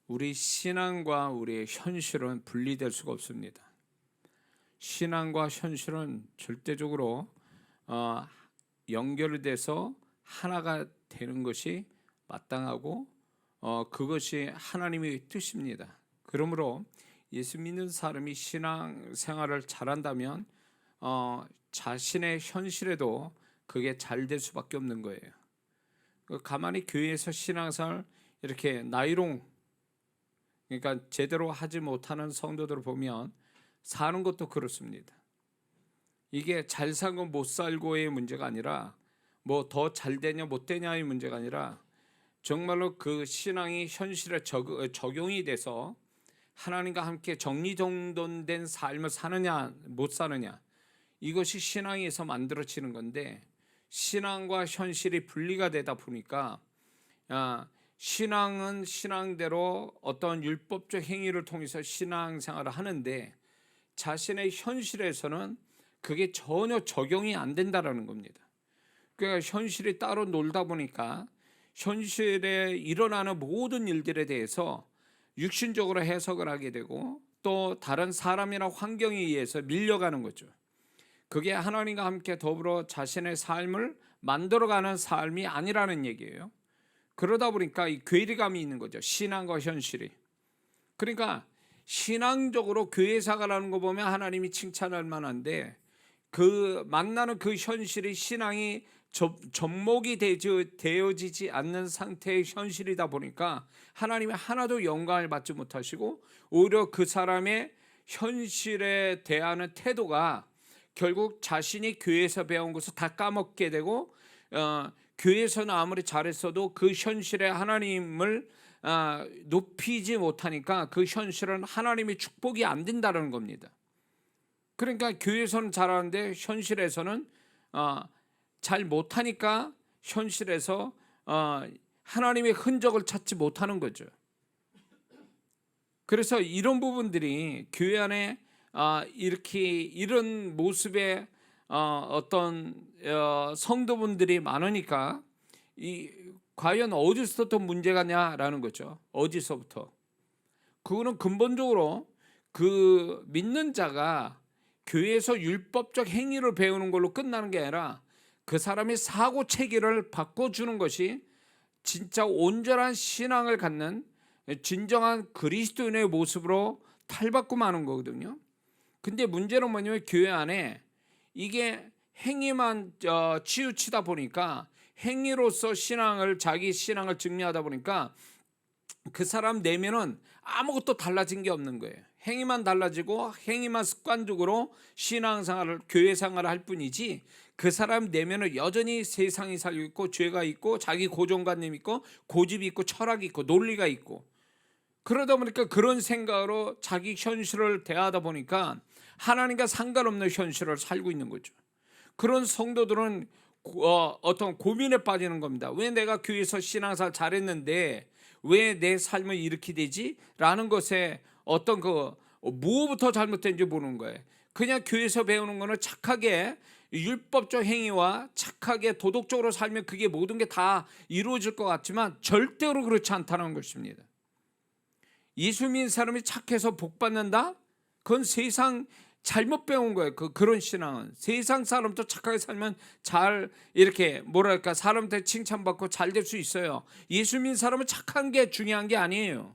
우리 신앙과 우리의 현실은 분리될 수가 없습니다. 신앙과 현실은 절대적으로 연결돼서 하나가 되는 것이 마땅하고 그것이 하나님의 뜻입니다. 그러므로 예수 믿는 사람이 신앙 생활을 잘한다면 자신의 현실에도 그게 잘 될 수밖에 없는 거예요. 가만히 교회에서 신앙생활 이렇게 나이롱, 그러니까 제대로 하지 못하는 성도들을 보면 사는 것도 그렇습니다. 이게 잘 살고 못 살고의 문제가 아니라 뭐 더 잘 되냐 못 되냐의 문제가 아니라 정말로 그 신앙이 현실에 적용이 돼서 하나님과 함께 정리정돈된 삶을 사느냐 못 사느냐, 이것이 신앙에서 만들어지는 건데, 신앙과 현실이 분리가 되다 보니까 신앙은 신앙대로 어떤 율법적 행위를 통해서 신앙생활을 하는데 자신의 현실에서는 그게 전혀 적용이 안 된다라는 겁니다. 그러니까 현실이 따로 놀다 보니까 현실에 일어나는 모든 일들에 대해서 육신적으로 해석을 하게 되고 또 다른 사람이나 환경에 의해서 밀려가는 거죠. 그게 하나님과 함께 더불어 자신의 삶을 만들어가는 삶이 아니라는 얘기예요. 그러다 보니까 이 괴리감이 있는 거죠. 신앙과 현실이. 그러니까 신앙적으로 교회 생활하는 거 보면 하나님이 칭찬할 만한데 그 만나는 그 현실이 신앙이 접목이 되어지지 않는 상태의 현실이다 보니까 하나님이 하나도 영광을 받지 못하시고 오히려 그 사람의 현실에 대하는 태도가 결국 자신이 교회에서 배운 것을 다 까먹게 되고 교회에서는 아무리 잘했어도 그 현실에 하나님을 높이지 못하니까 그 현실은 하나님의 축복이 안 된다는 겁니다. 그러니까 교회에서는 잘하는데 현실에서는 잘 못하니까 현실에서 하나님의 흔적을 찾지 못하는 거죠. 그래서 이런 부분들이 교회 안에 이렇게 이런 모습의 어떤 성도분들이 많으니까 과연 어디서부터 문제가냐라는 거죠. 어디서부터? 그거는 근본적으로 그 믿는 자가 교회에서 율법적 행위를 배우는 걸로 끝나는 게 아니라 그 사람이 사고 체계를 바꿔주는 것이 진짜 온전한 신앙을 갖는 진정한 그리스도인의 모습으로 탈바꿈하는 거거든요. 근데 문제는 뭐냐면 교회 안에 이게 행위만 치우치다 보니까 행위로서 자기 신앙을 증명하다 보니까 그 사람 내면은 아무것도 달라진 게 없는 거예요. 행위만 달라지고 행위만 습관적으로 신앙생활을 교회 생활을 할 뿐이지 그 사람 내면은 여전히 세상이 살고 있고 죄가 있고 자기 고정관념 있고 고집이 있고 철학이 있고 논리가 있고, 그러다 보니까 그런 생각으로 자기 현실을 대하다 보니까 하나님과 상관없는 현실을 살고 있는 거죠. 그런 성도들은 어떤 고민에 빠지는 겁니다. 왜 내가 교회에서 신앙생활 잘했는데 왜 내 삶은 이렇게 되지? 라는 것에 어떤 뭐부터 잘못된지 모르는 거예요. 그냥 교회에서 배우는 거는 착하게 율법적 행위와 착하게 도덕적으로 살면 그게 모든 게 다 이루어질 것 같지만 절대로 그렇지 않다는 것입니다. 예수 믿는 사람이 착해서 복 받는다? 그건 세상 잘못 배운 거예요. 그런 신앙은 세상 사람도 착하게 살면 잘 이렇게 뭐랄까 사람한테 칭찬받고 잘 될 수 있어요. 예수 믿는 사람은 착한 게 중요한 게 아니에요.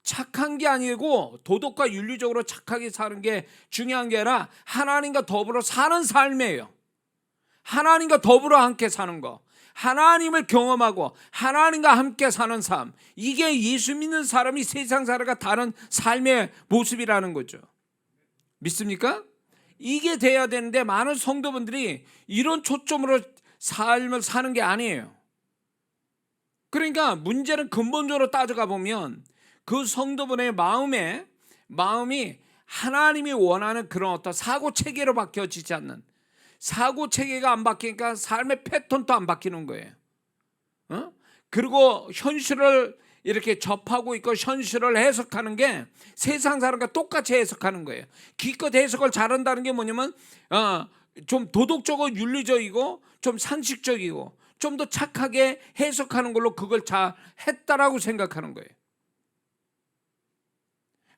착한 게 아니고 도덕과 윤리적으로 착하게 사는 게 중요한 게 아니라 하나님과 더불어 사는 삶이에요. 하나님과 더불어 함께 사는 거, 하나님을 경험하고 하나님과 함께 사는 삶, 이게 예수 믿는 사람이 세상 사람과 다른 삶의 모습이라는 거죠. 믿습니까? 이게 돼야 되는데 많은 성도분들이 이런 초점으로 삶을 사는 게 아니에요. 그러니까 문제는 근본적으로 따져가 보면 그 성도분의 마음이 하나님이 원하는 그런 어떤 사고 체계로 바뀌어지지 않는, 사고 체계가 안 바뀌니까 삶의 패턴도 안 바뀌는 거예요. 그리고 현실을 이렇게 접하고 있고 현실을 해석하는 게 세상 사람과 똑같이 해석하는 거예요. 기껏 해석을 잘한다는 게 뭐냐면 좀 도덕적이고 윤리적이고 좀 상식적이고 좀 더 착하게 해석하는 걸로 그걸 잘 했다라고 생각하는 거예요.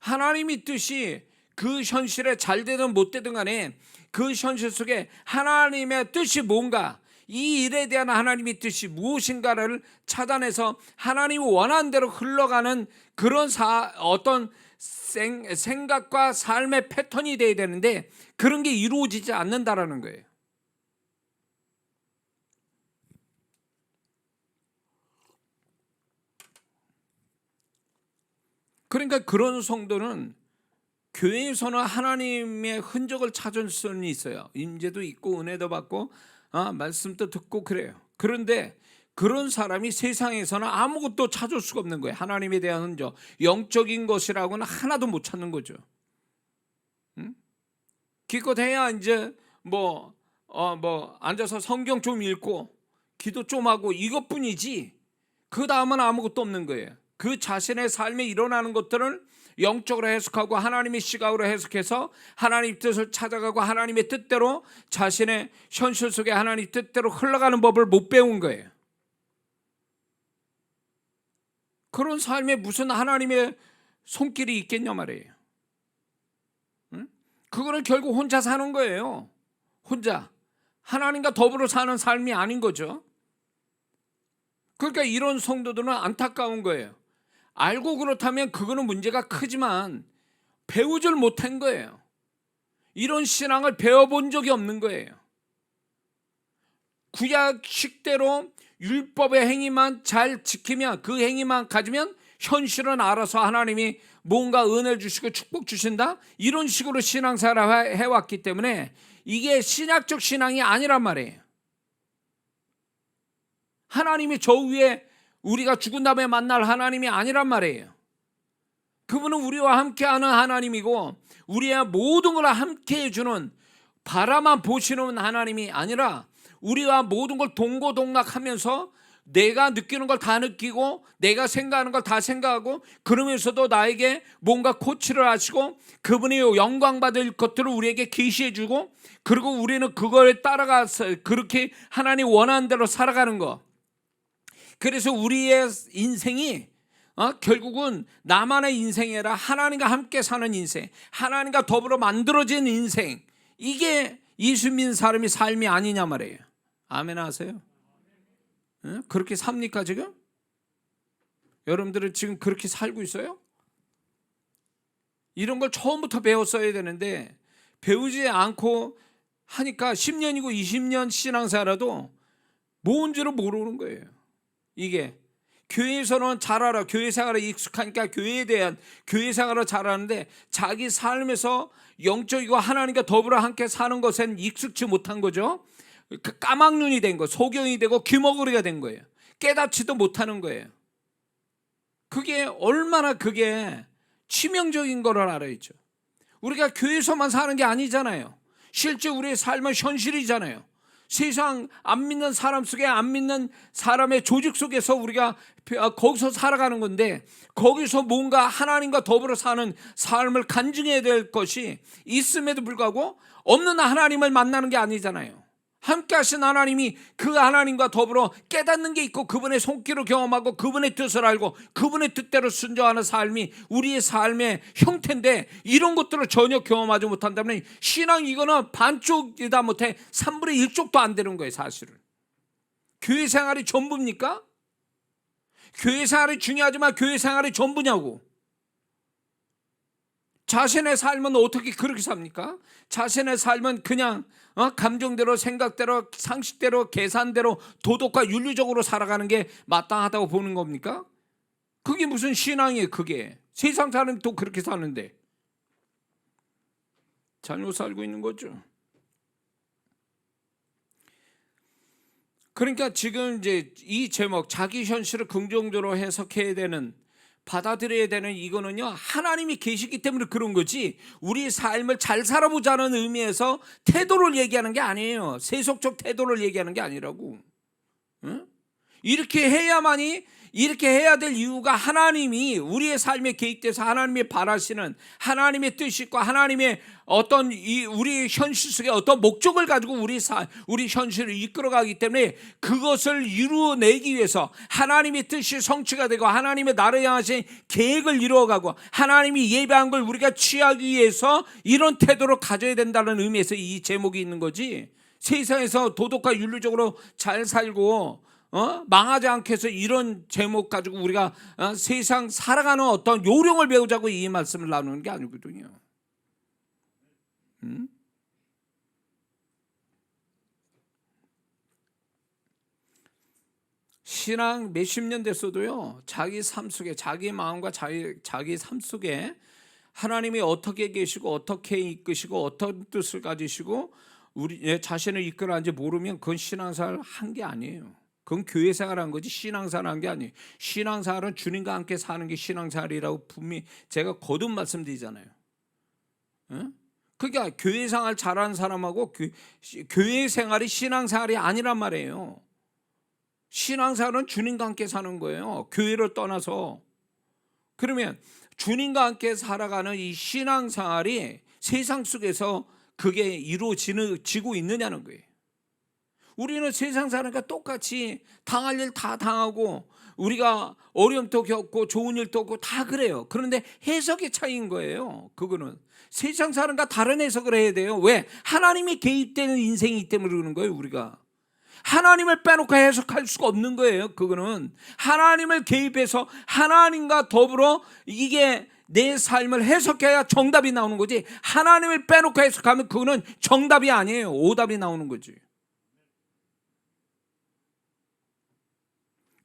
하나님의 뜻이 그 현실에 잘 되든 못 되든 간에 그 현실 속에 하나님의 뜻이 뭔가, 이 일에 대한 하나님의 뜻이 무엇인가를 찾아내서 하나님이 원하는 대로 흘러가는 그런 어떤 생각과 삶의 패턴이 돼야 되는데 그런 게 이루어지지 않는다라는 거예요. 그러니까 그런 성도는 교회에서는 하나님의 흔적을 찾을 수는 있어요. 임재도 있고 은혜도 받고 말씀도 듣고 그래요. 그런데 그런 사람이 세상에서는 아무것도 찾을 수가 없는 거예요. 하나님에 대한 흔적, 영적인 것이라고는 하나도 못 찾는 거죠. 기껏 해야 이제 앉아서 성경 좀 읽고 기도 좀 하고 이것뿐이지 그 다음은 아무것도 없는 거예요. 그 자신의 삶에 일어나는 것들을 영적으로 해석하고 하나님의 시각으로 해석해서 하나님의 뜻을 찾아가고 하나님의 뜻대로 자신의 현실 속에 하나님의 뜻대로 흘러가는 법을 못 배운 거예요. 그런 삶에 무슨 하나님의 손길이 있겠냐 말이에요. 그거는 결국 혼자 사는 거예요. 혼자 하나님과 더불어 사는 삶이 아닌 거죠. 그러니까 이런 성도들은 안타까운 거예요. 알고 그렇다면 그거는 문제가 크지만 배우질 못한 거예요. 이런 신앙을 배워본 적이 없는 거예요. 구약식대로 율법의 행위만 잘 지키면, 그 행위만 가지면 현실은 알아서 하나님이 뭔가 은혜 주시고 축복 주신다, 이런 식으로 신앙생활을 해왔기 때문에 이게 신약적 신앙이 아니란 말이에요. 하나님이 저 위에 우리가 죽은 다음에 만날 하나님이 아니란 말이에요. 그분은 우리와 함께하는 하나님이고 우리의 모든 걸 함께 해주는, 바라만 보시는 하나님이 아니라 우리와 모든 걸 동고동락하면서 내가 느끼는 걸 다 느끼고 내가 생각하는 걸 다 생각하고 그러면서도 나에게 뭔가 코치를 하시고 그분이 영광받을 것들을 우리에게 계시해 주고, 그리고 우리는 그거에 따라가서 그렇게 하나님 원하는 대로 살아가는 거. 그래서 우리의 인생이 결국은 나만의 인생이 아니라 하나님과 함께 사는 인생, 하나님과 더불어 만들어진 인생, 이게 예수 믿는 사람이 삶이 아니냐 말이에요. 아멘 하세요? 그렇게 삽니까 지금? 여러분들은 지금 그렇게 살고 있어요? 이런 걸 처음부터 배웠어야 되는데 배우지 않고 하니까 10년이고 20년 신앙생활도 뭔지를 모르는 거예요. 이게 교회에서는 잘 알아. 교회 생활에 익숙하니까 교회에 대한 교회 생활을 잘 아는데 자기 삶에서 영적이고 하나님과 더불어 함께 사는 것엔 익숙치 못한 거죠. 까막눈이 된 거, 소경이 되고 귀머거리가 된 거예요. 깨닫지도 못하는 거예요. 그게 얼마나 그게 치명적인 거를 알아야죠. 우리가 교회에서만 사는 게 아니잖아요. 실제 우리의 삶은 현실이잖아요. 세상 안 믿는 사람 속에, 안 믿는 사람의 조직 속에서 우리가 거기서 살아가는 건데, 거기서 뭔가 하나님과 더불어 사는 삶을 간증해야 될 것이 있음에도 불구하고 없는 하나님을 만나는 게 아니잖아요. 함께 하신 하나님이 그 하나님과 더불어 깨닫는 게 있고 그분의 손길을 경험하고 그분의 뜻을 알고 그분의 뜻대로 순종하는 삶이 우리의 삶의 형태인데, 이런 것들을 전혀 경험하지 못한다면 신앙 이거는 반쪽이다 못해 3분의 1쪽도 안 되는 거예요. 사실은 교회 생활이 전부입니까? 교회 생활이 중요하지만 교회 생활이 전부냐고. 자신의 삶은 어떻게 그렇게 삽니까? 자신의 삶은 그냥 감정대로, 생각대로, 상식대로, 계산대로, 도덕과 윤리적으로 살아가는 게 마땅하다고 보는 겁니까? 그게 무슨 신앙이에요? 그게 세상 사람이 또 그렇게 사는데 잘못 살고 있는 거죠. 그러니까 지금 이제 이 제목, 자기 현실을 긍정적으로 해석해야 되는, 받아들여야 되는, 이거는요 하나님이 계시기 때문에 그런 거지 우리 삶을 잘 살아보자는 의미에서 태도를 얘기하는 게 아니에요. 세속적 태도를 얘기하는 게 아니라고. 응? 이렇게 해야만이, 이렇게 해야 될 이유가 하나님이 우리의 삶에 개입돼서 하나님이 바라시는 하나님의 뜻이 있고 하나님의 어떤 우리 현실 속에 어떤 목적을 가지고 우리 현실을 이끌어가기 때문에 그것을 이루어내기 위해서 하나님의 뜻이 성취가 되고 하나님의 나를 향하신 계획을 이루어가고 하나님이 예배한 걸 우리가 취하기 위해서 이런 태도를 가져야 된다는 의미에서 이 제목이 있는 거지. 세상에서 도덕과 윤리적으로 잘 살고 망하지 않게 해서 이런 제목 가지고 우리가 세상 살아가는 어떤 요령을 배우자고 이 말씀을 나누는 게 아니거든요. 신앙 몇십 년 됐어도요, 자기 삶 속에, 자기 마음과 자기 삶 속에 하나님이 어떻게 계시고 어떻게 이끄시고 어떤 뜻을 가지시고 우리 자신을 이끌어가는지 모르면 그건 신앙생활 한 게 아니에요. 그건 교회 생활한 거지 신앙생활 한 게 아니에요. 신앙생활은 주님과 함께 사는 게 신앙생활이라고 분명히 제가 거듭 말씀드리잖아요. 그러니까 교회 생활 잘하는 사람하고 교회 생활이 신앙생활이 아니란 말이에요. 신앙생활은 주님과 함께 사는 거예요. 교회를 떠나서. 그러면 주님과 함께 살아가는 이 신앙생활이 세상 속에서 그게 이루어지고 있느냐는 거예요. 우리는 세상 사람과 똑같이 당할 일 다 당하고 우리가 어려움도 겪고 좋은 일도 없고 다 그래요. 그런데 해석의 차이인 거예요. 그거는 세상 사람과 다른 해석을 해야 돼요. 왜? 하나님이 개입되는 인생이기 때문에 그러는 거예요. 우리가 하나님을 빼놓고 해석할 수가 없는 거예요. 그거는 하나님을 개입해서 하나님과 더불어 이게 내 삶을 해석해야 정답이 나오는 거지, 하나님을 빼놓고 해석하면 그거는 정답이 아니에요. 오답이 나오는 거지.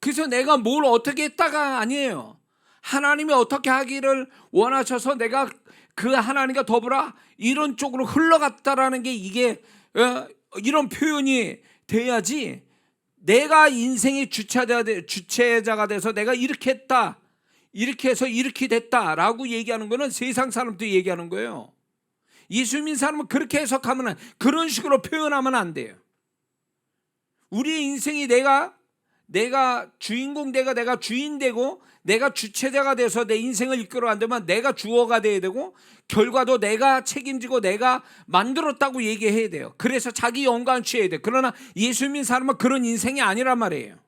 그래서 내가 뭘 어떻게 했다가 아니에요. 하나님이 어떻게 하기를 원하셔서 내가 그 하나님과 더불어 이런 쪽으로 흘러갔다라는 게 이게 이런 표현이 돼야지, 내가 인생의 주체자가 돼서 내가 이렇게 했다, 이렇게 해서 이렇게 됐다라고 얘기하는 거는 세상 사람들이 얘기하는 거예요. 예수 믿는 사람은 그렇게 해석하면, 그런 식으로 표현하면 안 돼요. 우리의 인생이 내가 주인공 되고 내가 주인 되고 내가 주체자가 돼서 내 인생을 이끌어간다면 내가 주어가 돼야 되고 결과도 내가 책임지고 내가 만들었다고 얘기해야 돼요. 그래서 자기 영광을 취해야 돼요. 그러나 예수 믿는 사람은 그런 인생이 아니란 말이에요.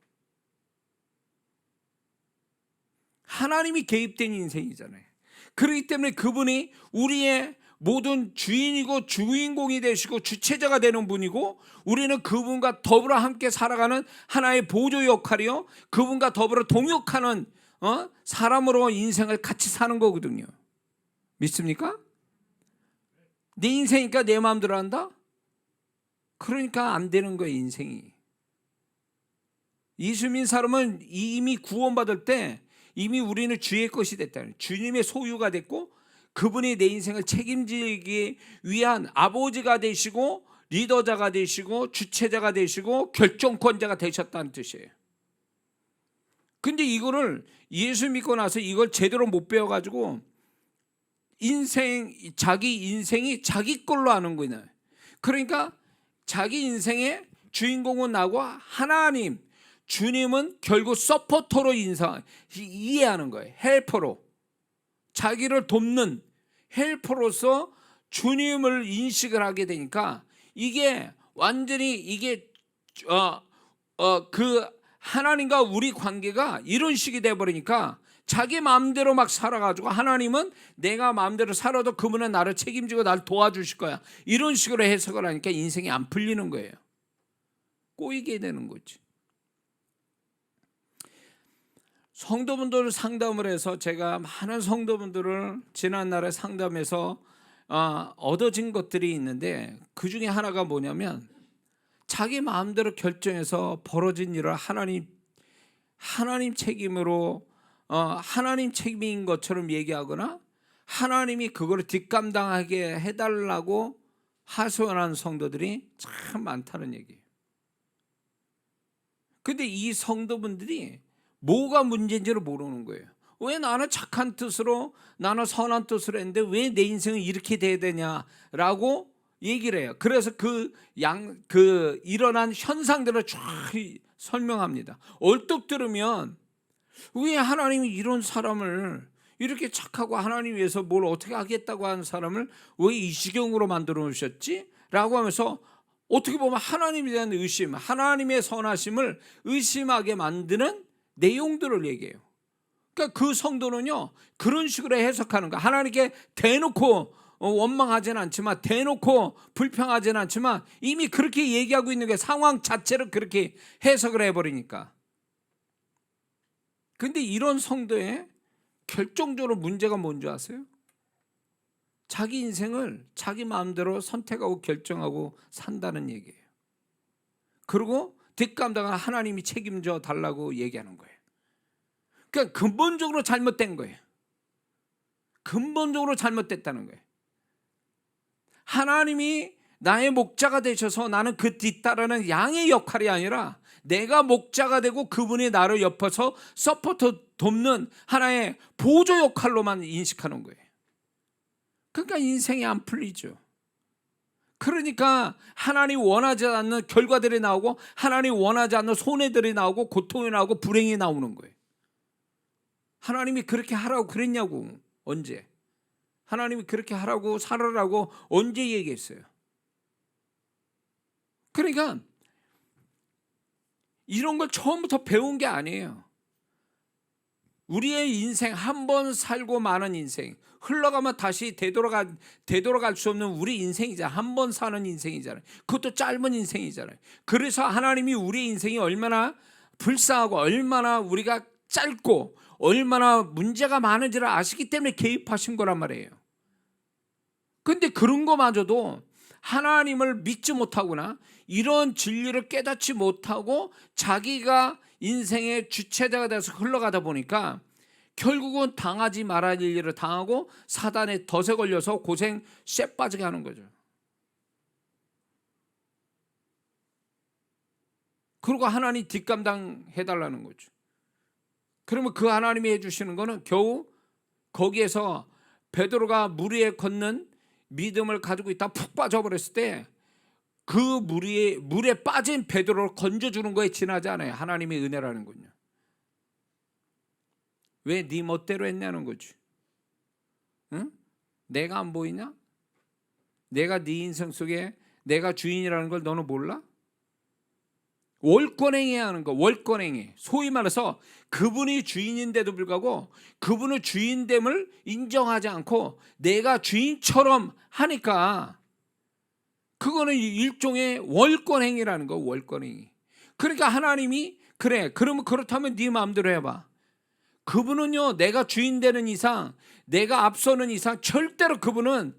하나님이 개입된 인생이잖아요. 그렇기 때문에 그분이 우리의 모든 주인이고 주인공이 되시고 주체자가 되는 분이고, 우리는 그분과 더불어 함께 살아가는 하나의 보조 역할이요, 그분과 더불어 동역하는 사람으로 인생을 같이 사는 거거든요. 믿습니까? 내 인생이니까 내 마음대로 한다? 그러니까 안 되는 거예요. 인생이. 예수 믿는 사람은 이미 구원받을 때 이미 우리는 주의 것이 됐다는, 주님의 소유가 됐고 그분이 내 인생을 책임지기 위한 아버지가 되시고 리더자가 되시고 주체자가 되시고 결정권자가 되셨다는 뜻이에요. 근데 이거를 예수 믿고 나서 이걸 제대로 못 배워가지고 자기 인생이 자기 걸로 하는 거예요. 그러니까 자기 인생의 주인공은 나고 하나님, 주님은 결국 서포터로 이해하는 거예요. 헬퍼로, 자기를 돕는 헬퍼로서 주님을 인식을 하게 되니까 이게 완전히 이게 그 하나님과 우리 관계가 이런 식이 돼버리니까 자기 마음대로 막 살아가지고, 하나님은 내가 마음대로 살아도 그분은 나를 책임지고 나를 도와주실 거야, 이런 식으로 해석을 하니까 인생이 안 풀리는 거예요. 꼬이게 되는 거지. 성도분들 상담을 해서 제가 많은 성도분들을 지난날에 상담해서 얻어진 것들이 있는데, 그 중에 하나가 뭐냐면 자기 마음대로 결정해서 벌어진 일을 하나님 책임으로 하나님 책임인 것처럼 얘기하거나 하나님이 그거를 뒷감당하게 해달라고 하소연하는 성도들이 참 많다는 얘기예요. 근데 이 성도분들이 뭐가 문제인지를 모르는 거예요. 왜 나는 착한 뜻으로, 나는 선한 뜻으로 했는데 왜 내 인생은 이렇게 돼야 되냐라고 얘기를 해요. 그래서 일어난 현상들을 쫙 설명합니다. 얼떡 들으면 왜 하나님이 이런 사람을, 이렇게 착하고 하나님 위해서 뭘 어떻게 하겠다고 하는 사람을 왜 이 지경으로 만들어 놓으셨지? 라고 하면서 어떻게 보면 하나님에 대한 의심, 하나님의 선하심을 의심하게 만드는 내용들을 얘기해요. 그러니까 그 성도는요, 그런 식으로 해석하는 거야. 하나님께 대놓고 원망하지는 않지만, 대놓고 불평하지는 않지만, 이미 그렇게 얘기하고 있는 게 상황 자체를 그렇게 해석을 해버리니까. 근데 이런 성도의 결정적으로 문제가 뭔지 아세요? 자기 인생을 자기 마음대로 선택하고 결정하고 산다는 얘기예요. 그리고 뒷감당은 하나님이 책임져 달라고 얘기하는 거예요. 그러니까 근본적으로 잘못된 거예요. 근본적으로 잘못됐다는 거예요. 하나님이 나의 목자가 되셔서 나는 그 뒤따르는 양의 역할이 아니라 내가 목자가 되고 그분이 나를 옆에서 서포터 돕는 하나의 보조 역할로만 인식하는 거예요. 그러니까 인생이 안 풀리죠. 그러니까 하나님 원하지 않는 결과들이 나오고, 하나님 원하지 않는 손해들이 나오고, 고통이 나오고, 불행이 나오는 거예요. 하나님이 그렇게 하라고 그랬냐고. 언제? 하나님이 그렇게 하라고 살아라고 언제 얘기했어요? 그러니까 이런 걸 처음부터 배운 게 아니에요. 우리의 인생, 한 번 살고 마는 인생, 흘러가면 다시 되돌아갈 수 없는 우리 인생이잖아요. 한 번 사는 인생이잖아요. 그것도 짧은 인생이잖아요. 그래서 하나님이 우리 인생이 얼마나 불쌍하고 얼마나 우리가 짧고 얼마나 문제가 많은지를 아시기 때문에 개입하신 거란 말이에요. 근데 그런 거마저도 하나님을 믿지 못하거나 이런 진리를 깨닫지 못하고 자기가 인생의 주체자가 돼서 흘러가다 보니까 결국은 당하지 말아야 할 일을 당하고 사단의 덫에 걸려서 고생 쇠 빠지게 하는 거죠. 그리고 하나님 뒷감당 해달라는 거죠. 그러면 그 하나님이 해주시는 거는 겨우 거기에서 베드로가 물 위에 걷는 믿음을 가지고 있다 푹 빠져버렸을 때 그 물에 빠진 베드로를 건져주는 거에 지나지 않아요. 하나님의 은혜라는군요. 왜 네 멋대로 했냐는 거지. 응? 내가 안 보이냐? 내가 네 인생 속에 내가 주인이라는 걸 너는 몰라? 월권행위 하는 거, 월권행위. 소위 말해서 그분이 주인인데도 불구하고 그분의 주인됨을 인정하지 않고 내가 주인처럼 하니까 그거는 일종의 월권행위라는 거, 월권행위. 그러니까 하나님이 그래, 그러면 그렇다면 네 마음대로 해봐. 그분은요, 내가 주인 되는 이상, 내가 앞서는 이상 절대로 그분은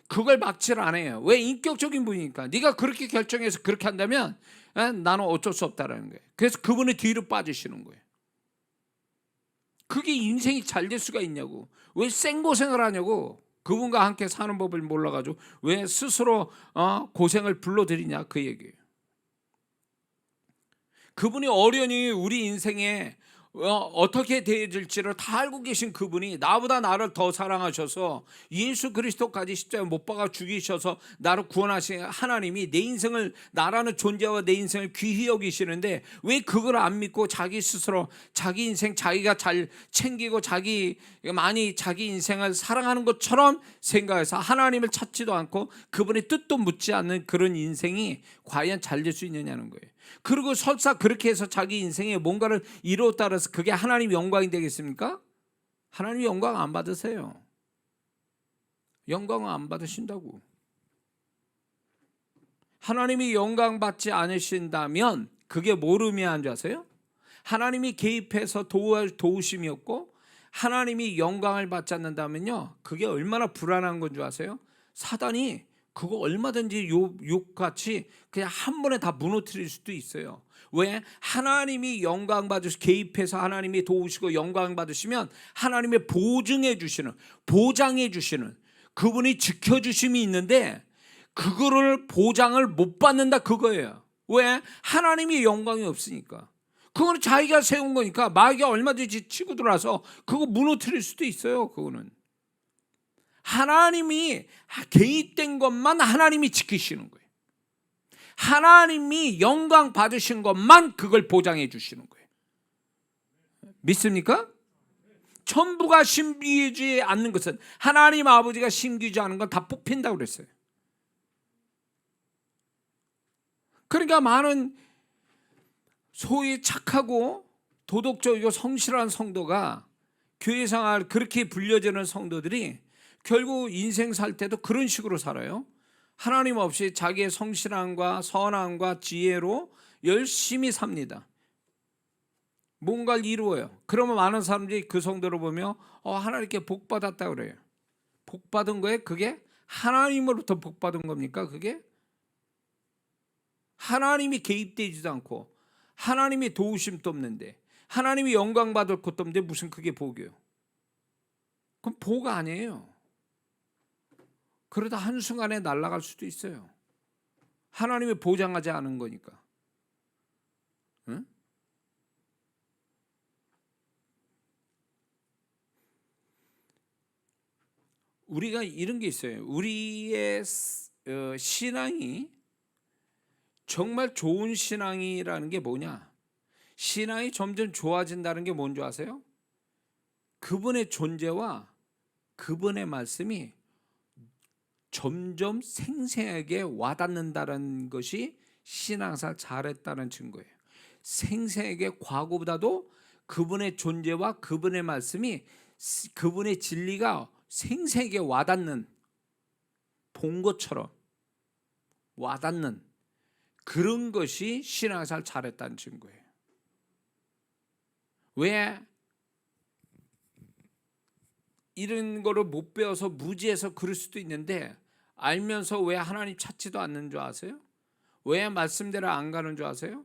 그걸 막지를 않아요. 왜? 인격적인 분이니까. 네가 그렇게 결정해서 그렇게 한다면 나는 어쩔 수 없다라는 거예요. 그래서 그분의 뒤로 빠지시는 거예요. 그게 인생이 잘 될 수가 있냐고. 왜 생고생을 하냐고. 그분과 함께 사는 법을 몰라가지고 왜 스스로 고생을 불러들이냐 그 얘기예요. 그분이 어련히 우리 인생에 어떻게 대해질지를 다 알고 계신 그분이 나보다 나를 더 사랑하셔서 예수 그리스도까지 십자가에 못 박아 죽이셔서 나를 구원하신 하나님이 내 인생을, 나라는 존재와 내 인생을 귀히 여기시는데 왜 그걸 안 믿고 자기 스스로 자기 인생 자기가 잘 챙기고 많이 자기 인생을 사랑하는 것처럼 생각해서 하나님을 찾지도 않고 그분의 뜻도 묻지 않는 그런 인생이 과연 잘 될 수 있느냐는 거예요. 그리고 설사 그렇게 해서 자기 인생에 뭔가를 이루었다 그래서 그게 하나님 영광이 되겠습니까? 하나님 영광 안 받으세요. 영광을 안 받으신다고. 하나님이 영광 받지 않으신다면 그게 뭘 의미하는 줄 아세요? 하나님이 개입해서 도우심이었고 하나님이 영광을 받지 않는다면요, 그게 얼마나 불안한 건 줄 아세요? 사단이 그거 얼마든지 욕같이 그냥 한 번에 다 무너뜨릴 수도 있어요. 왜? 하나님이 영광 받으시고 개입해서 하나님이 도우시고 영광 받으시면 하나님의 보증해 주시는, 보장해 주시는, 그분이 지켜주심이 있는데 그거를 보장을 못 받는다 그거예요. 왜? 하나님이 영광이 없으니까. 그거는 자기가 세운 거니까 마귀가 얼마든지 치고 들어와서 그거 무너뜨릴 수도 있어요. 그거는 하나님이 개입된 것만 하나님이 지키시는 거예요. 하나님이 영광 받으신 것만 그걸 보장해 주시는 거예요. 믿습니까? 전부가 신비주지 않는 것은, 하나님 아버지가 신비주지 않은 건 다 뽑힌다고 그랬어요. 그러니까 많은 소위 착하고 도덕적이고 성실한 성도가, 교회 생활 그렇게 불려지는 성도들이 결국 인생 살 때도 그런 식으로 살아요. 하나님 없이 자기의 성실함과 선함과 지혜로 열심히 삽니다. 뭔가를 이루어요. 그러면 많은 사람들이 그 성도를 보며 하나님께 복 받았다 그래요. 복 받은 거에 그게 하나님으로부터 복 받은 겁니까? 그게 하나님이 개입되지도 않고 하나님이 도우심도 없는데, 하나님이 영광 받을 것도 없는데 무슨 그게 복이에요? 그럼 복 아니에요. 그러다 한순간에 날아갈 수도 있어요. 하나님이 보장하지 않은 거니까. 응? 우리가 이런 게 있어요. 우리의 신앙이 정말 좋은 신앙이라는 게 뭐냐? 신앙이 점점 좋아진다는 게 뭔지 아세요? 그분의 존재와 그분의 말씀이 점점 생생하게 와닿는다는 것이 신앙생활 잘했다는 증거예요. 생생하게, 과거보다도 그분의 존재와 그분의 말씀이, 그분의 진리가 생생하게 와닿는, 본 것처럼 와닿는 그런 것이 신앙생활 잘했다는 증거예요. 왜 이런 거를 못 배워서 무지해서 그럴 수도 있는데, 알면서 왜 하나님 찾지도 않는 줄 아세요? 왜 말씀대로 안 가는 줄 아세요?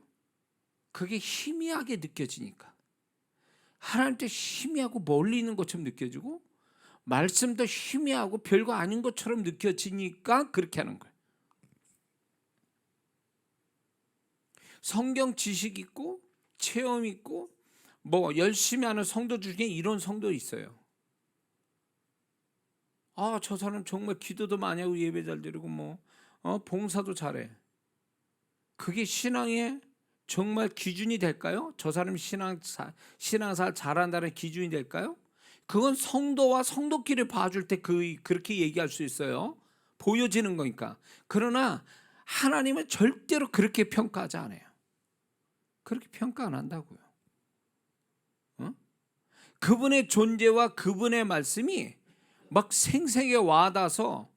그게 희미하게 느껴지니까. 하나님도 희미하고 멀리 있는 것처럼 느껴지고, 말씀도 희미하고 별거 아닌 것처럼 느껴지니까 그렇게 하는 거예요. 성경 지식 있고 체험 있고 뭐 열심히 하는 성도 중에 이런 성도 있어요. 저 사람 정말 기도도 많이 하고 예배 잘 드리고 봉사도 잘해. 그게 신앙의 정말 기준이 될까요? 저 사람이 신앙생활 잘한다는 기준이 될까요? 그건 성도와 성도끼리 봐줄 때 그렇게 얘기할 수 있어요. 보여지는 거니까. 그러나 하나님은 절대로 그렇게 평가하지 않아요. 그렇게 평가 안 한다고요. 그분의 존재와 그분의 말씀이 막 생생하게 와닿아서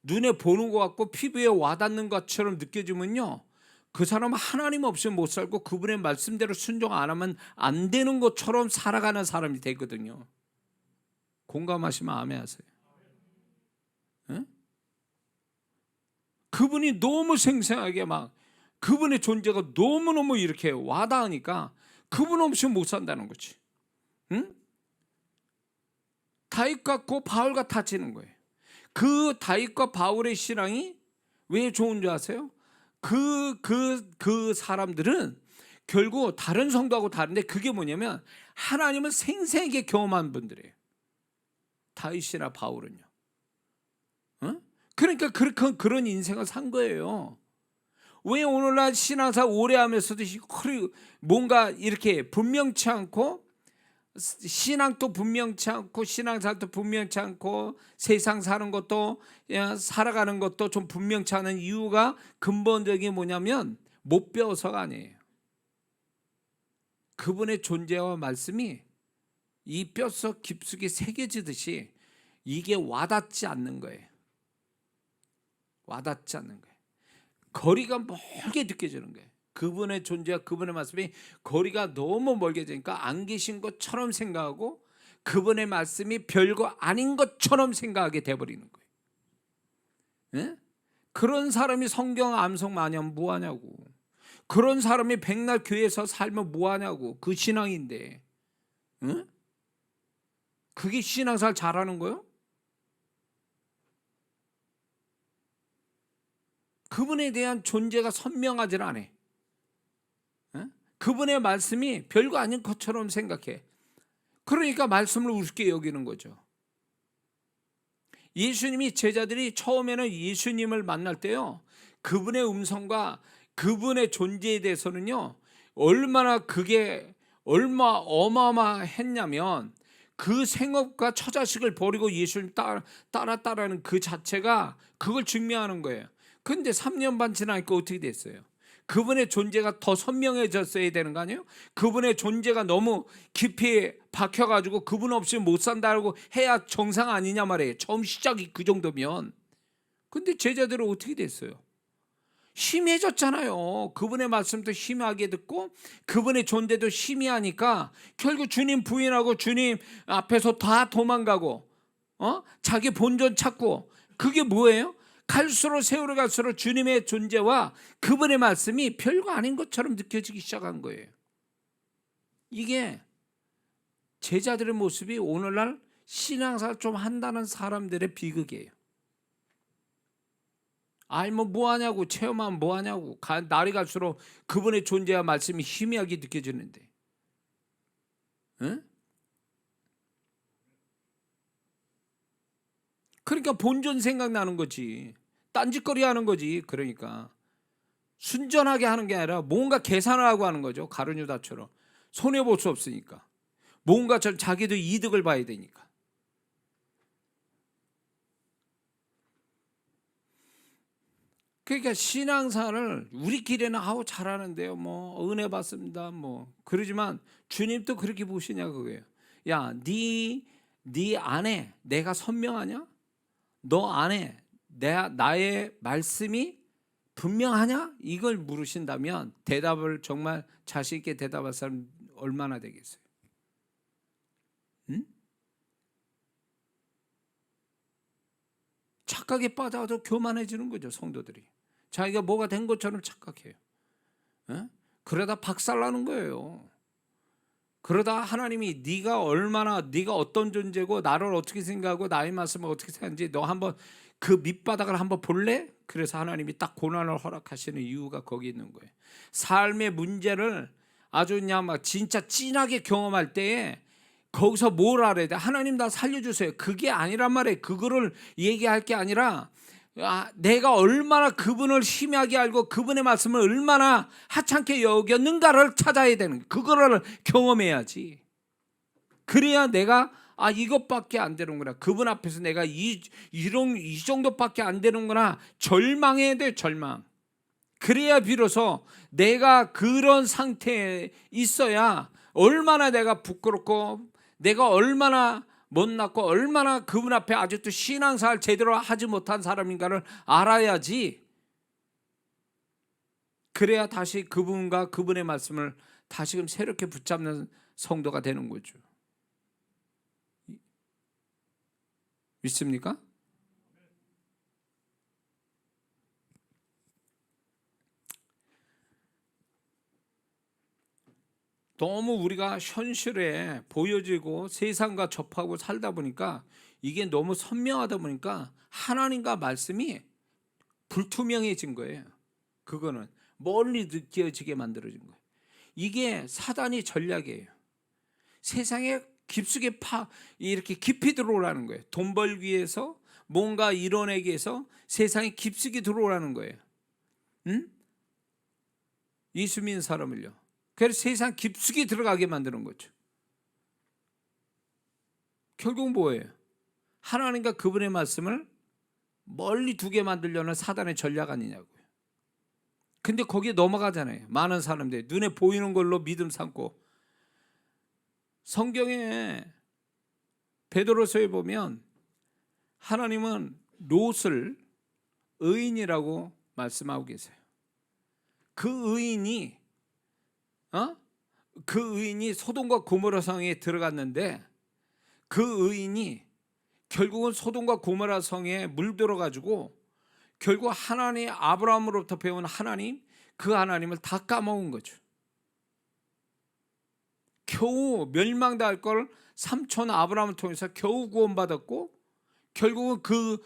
눈에 보는 것 같고 피부에 와닿는 것처럼 느껴지면요, 그 사람은 하나님 없이 못 살고 그분의 말씀대로 순종 안 하면 안 되는 것처럼 살아가는 사람이 되거든요. 공감하시면 아멘 하세요. 네? 그분이 너무 생생하게 막 그분의 존재가 너무너무 이렇게 와닿으니까 그분 없이 못 산다는 거지. 응? 다윗과 바울 같아지는 거예요. 그 다윗과 바울의 신앙이 왜 좋은 줄 아세요? 그 사람들은 결국 다른 성도하고 다른데, 그게 뭐냐면 하나님을 생생하게 경험한 분들이에요. 다윗이나 바울은요. 그러니까 그런 인생을 산 거예요. 왜 오늘날 신앙사 오래 하면서도 뭔가 이렇게 분명치 않고, 신앙도 분명치 않고 신앙사도 분명치 않고 세상 사는 것도 살아가는 것도 좀 분명치 않은 이유가 근본적인 뭐냐면 못 배워서가 아니에요. 그분의 존재와 말씀이 이 뼛속 깊숙이 새겨지듯이 이게 와닿지 않는 거예요. 와닿지 않는 거예요. 거리가 멀게 느껴지는 거예요. 그분의 존재와 그분의 말씀이 거리가 너무 멀게 되니까 안 계신 것처럼 생각하고 그분의 말씀이 별거 아닌 것처럼 생각하게 돼버리는 거예요. 네? 그런 사람이 성경 암송 많이 하면 뭐하냐고. 그런 사람이 백날 교회에서 살면 뭐하냐고. 그 신앙인데. 네? 그게 신앙생활 잘하는 거예요? 그분에 대한 존재가 선명하지 않아. 그분의 말씀이 별거 아닌 것처럼 생각해. 그러니까 말씀을 우습게 여기는 거죠. 예수님이, 제자들이 처음에는 예수님을 만날 때요, 그분의 음성과 그분의 존재에 대해서는요, 얼마 어마어마했냐면 그 생업과 처자식을 버리고 예수님 따랐다라는 그 자체가 그걸 증명하는 거예요. 근데 3년 반 지나니까 어떻게 됐어요? 그분의 존재가 더 선명해졌어야 되는 거 아니에요? 그분의 존재가 너무 깊이 박혀가지고 그분 없이 못 산다고 해야 정상 아니냐 말이에요. 처음 시작이 그 정도면. 근데 제자들은 어떻게 됐어요? 심해졌잖아요. 그분의 말씀도 심하게 듣고 그분의 존재도 심히하니까 결국 주님 부인하고 주님 앞에서 다 도망가고 자기 본전 찾고, 그게 뭐예요? 갈수록 세월이 갈수록 주님의 존재와 그분의 말씀이 별거 아닌 것처럼 느껴지기 시작한 거예요. 이게 제자들의 모습이 오늘날 신앙생활 좀 한다는 사람들의 비극이에요. 아니 뭐 하냐고, 체험하면 뭐 하냐고. 날이 갈수록 그분의 존재와 말씀이 희미하게 느껴지는데, 응? 그러니까 본전 생각나는 거지. 딴짓거리 하는 거지. 그러니까 순전하게 하는 게 아니라 뭔가 계산을 하고 하는 거죠. 가룟유다처럼 손해볼 수 없으니까, 뭔가 자기도 이득을 봐야 되니까. 그러니까 신앙생활을 우리끼리는 아우 잘하는데요, 뭐 은혜 받습니다, 뭐 그러지만 주님도 그렇게 보시냐 그거예요. 야, 네 안에 내가 선명하냐? 너 안에 나의 말씀이 분명하냐? 이걸 물으신다면 대답을 정말 자신 있게 대답할 사람 얼마나 되겠어요? 응? 착각에 빠져도 교만해지는 거죠. 성도들이 자기가 뭐가 된 것처럼 착각해요. 에? 그러다 박살나는 거예요. 그러다 하나님이 네가 어떤 존재고 나를 어떻게 생각하고 나의 말씀을 어떻게 생각하는지 너 한번 그 밑바닥을 한번 볼래? 그래서 하나님이 딱 고난을 허락하시는 이유가 거기 있는 거예요. 삶의 문제를 아주 그냥 막 진짜 진하게 경험할 때에 거기서 뭘 알아야 돼? 하나님 나 살려주세요. 그게 아니란 말이에요. 그거를 얘기할 게 아니라 내가 얼마나 그분을 심하게 알고 그분의 말씀을 얼마나 하찮게 여겼는가를 찾아야 되는 거예요. 그거를 경험해야지. 그래야 내가 이것밖에 안 되는구나, 그분 앞에서 내가 이 정도밖에 안 되는구나, 절망해야 돼. 절망. 그래야 비로소 내가 그런 상태에 있어야 얼마나 내가 부끄럽고 내가 얼마나 못났고 얼마나 그분 앞에 아직도 신앙생활 제대로 하지 못한 사람인가를 알아야지. 그래야 다시 그분과 그분의 말씀을 다시금 새롭게 붙잡는 성도가 되는 거죠. 믿습니까? 너무 우리가 현실에 보여지고 세상과 접하고 살다 보니까 이게 너무 선명하다 보니까 하나님과 말씀이 불투명해진 거예요. 그거는 멀리 느껴지게 만들어진 거예요. 이게 사단이 전략이에요. 세상에 깊숙이 이렇게 깊이 들어오라는 거예요. 돈 벌기 위해서 뭔가 이뤄내기 위해서 세상에 깊숙이 들어오라는 거예요. 응? 이수민 사람을요. 그래서 세상 깊숙이 들어가게 만드는 거죠. 결국 뭐예요? 하나님과 그분의 말씀을 멀리 두게 만들려는 사단의 전략 아니냐고요. 근데 거기에 넘어가잖아요. 많은 사람들이 눈에 보이는 걸로 믿음 삼고. 성경에 베드로서에 보면 하나님은 롯을 의인이라고 말씀하고 계세요. 그 의인이 소돔과 고모라 성에 들어갔는데 그 의인이 결국은 소돔과 고모라 성에 물들어 가지고 결국 하나님, 아브라함으로부터 배운 하나님, 그 하나님을 다 까먹은 거죠. 겨우 멸망당할 걸 삼촌 아브라함을 통해서 겨우 구원받았고, 결국은 그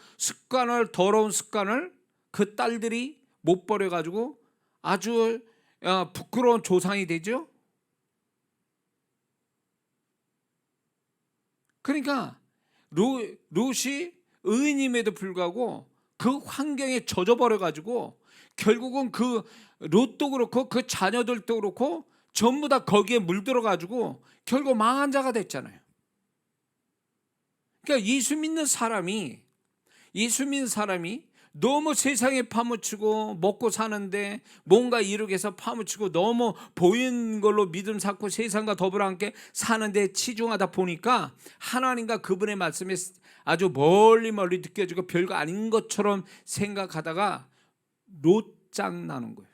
더러운 습관을 그 딸들이 못 버려가지고 아주 부끄러운 조상이 되죠. 그러니까 롯이 의인임에도 불구하고 그 환경에 젖어버려가지고 결국은 그 롯도 그렇고 그 자녀들도 그렇고 전부 다 거기에 물들어 가지고 결국 망한 자가 됐잖아요. 그러니까 예수 믿는 사람이 너무 세상에 파묻히고 먹고 사는데 뭔가 이루기 위해서 파묻히고 너무 보이는 걸로 믿음 쌓고 세상과 더불어 함께 사는데 치중하다 보니까 하나님과 그분의 말씀이 아주 멀리 느껴지고 별거 아닌 것처럼 생각하다가 롯장 나는 거예요.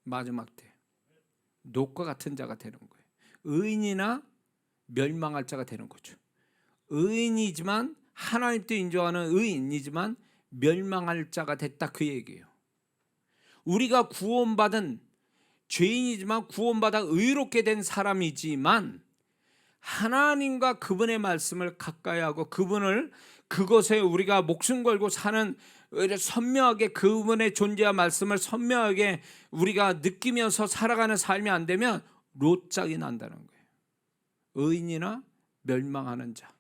마지막 때 롯과 같은 자가 되는 거예요. 의인이나 멸망할 자가 되는 거죠. 의인이지만 하나님도 인정하는 의인이지만 멸망할 자가 됐다, 그 얘기예요. 우리가 구원받은 죄인이지만 구원받아 의롭게 된 사람이지만 하나님과 그분의 말씀을 가까이 하고 그분을 그것에 우리가 목숨 걸고 사는, 선명하게 그분의 존재와 말씀을 선명하게 우리가 느끼면서 살아가는 삶이 안 되면 롯장이 난다는 거예요. 의인이나 멸망하는 자.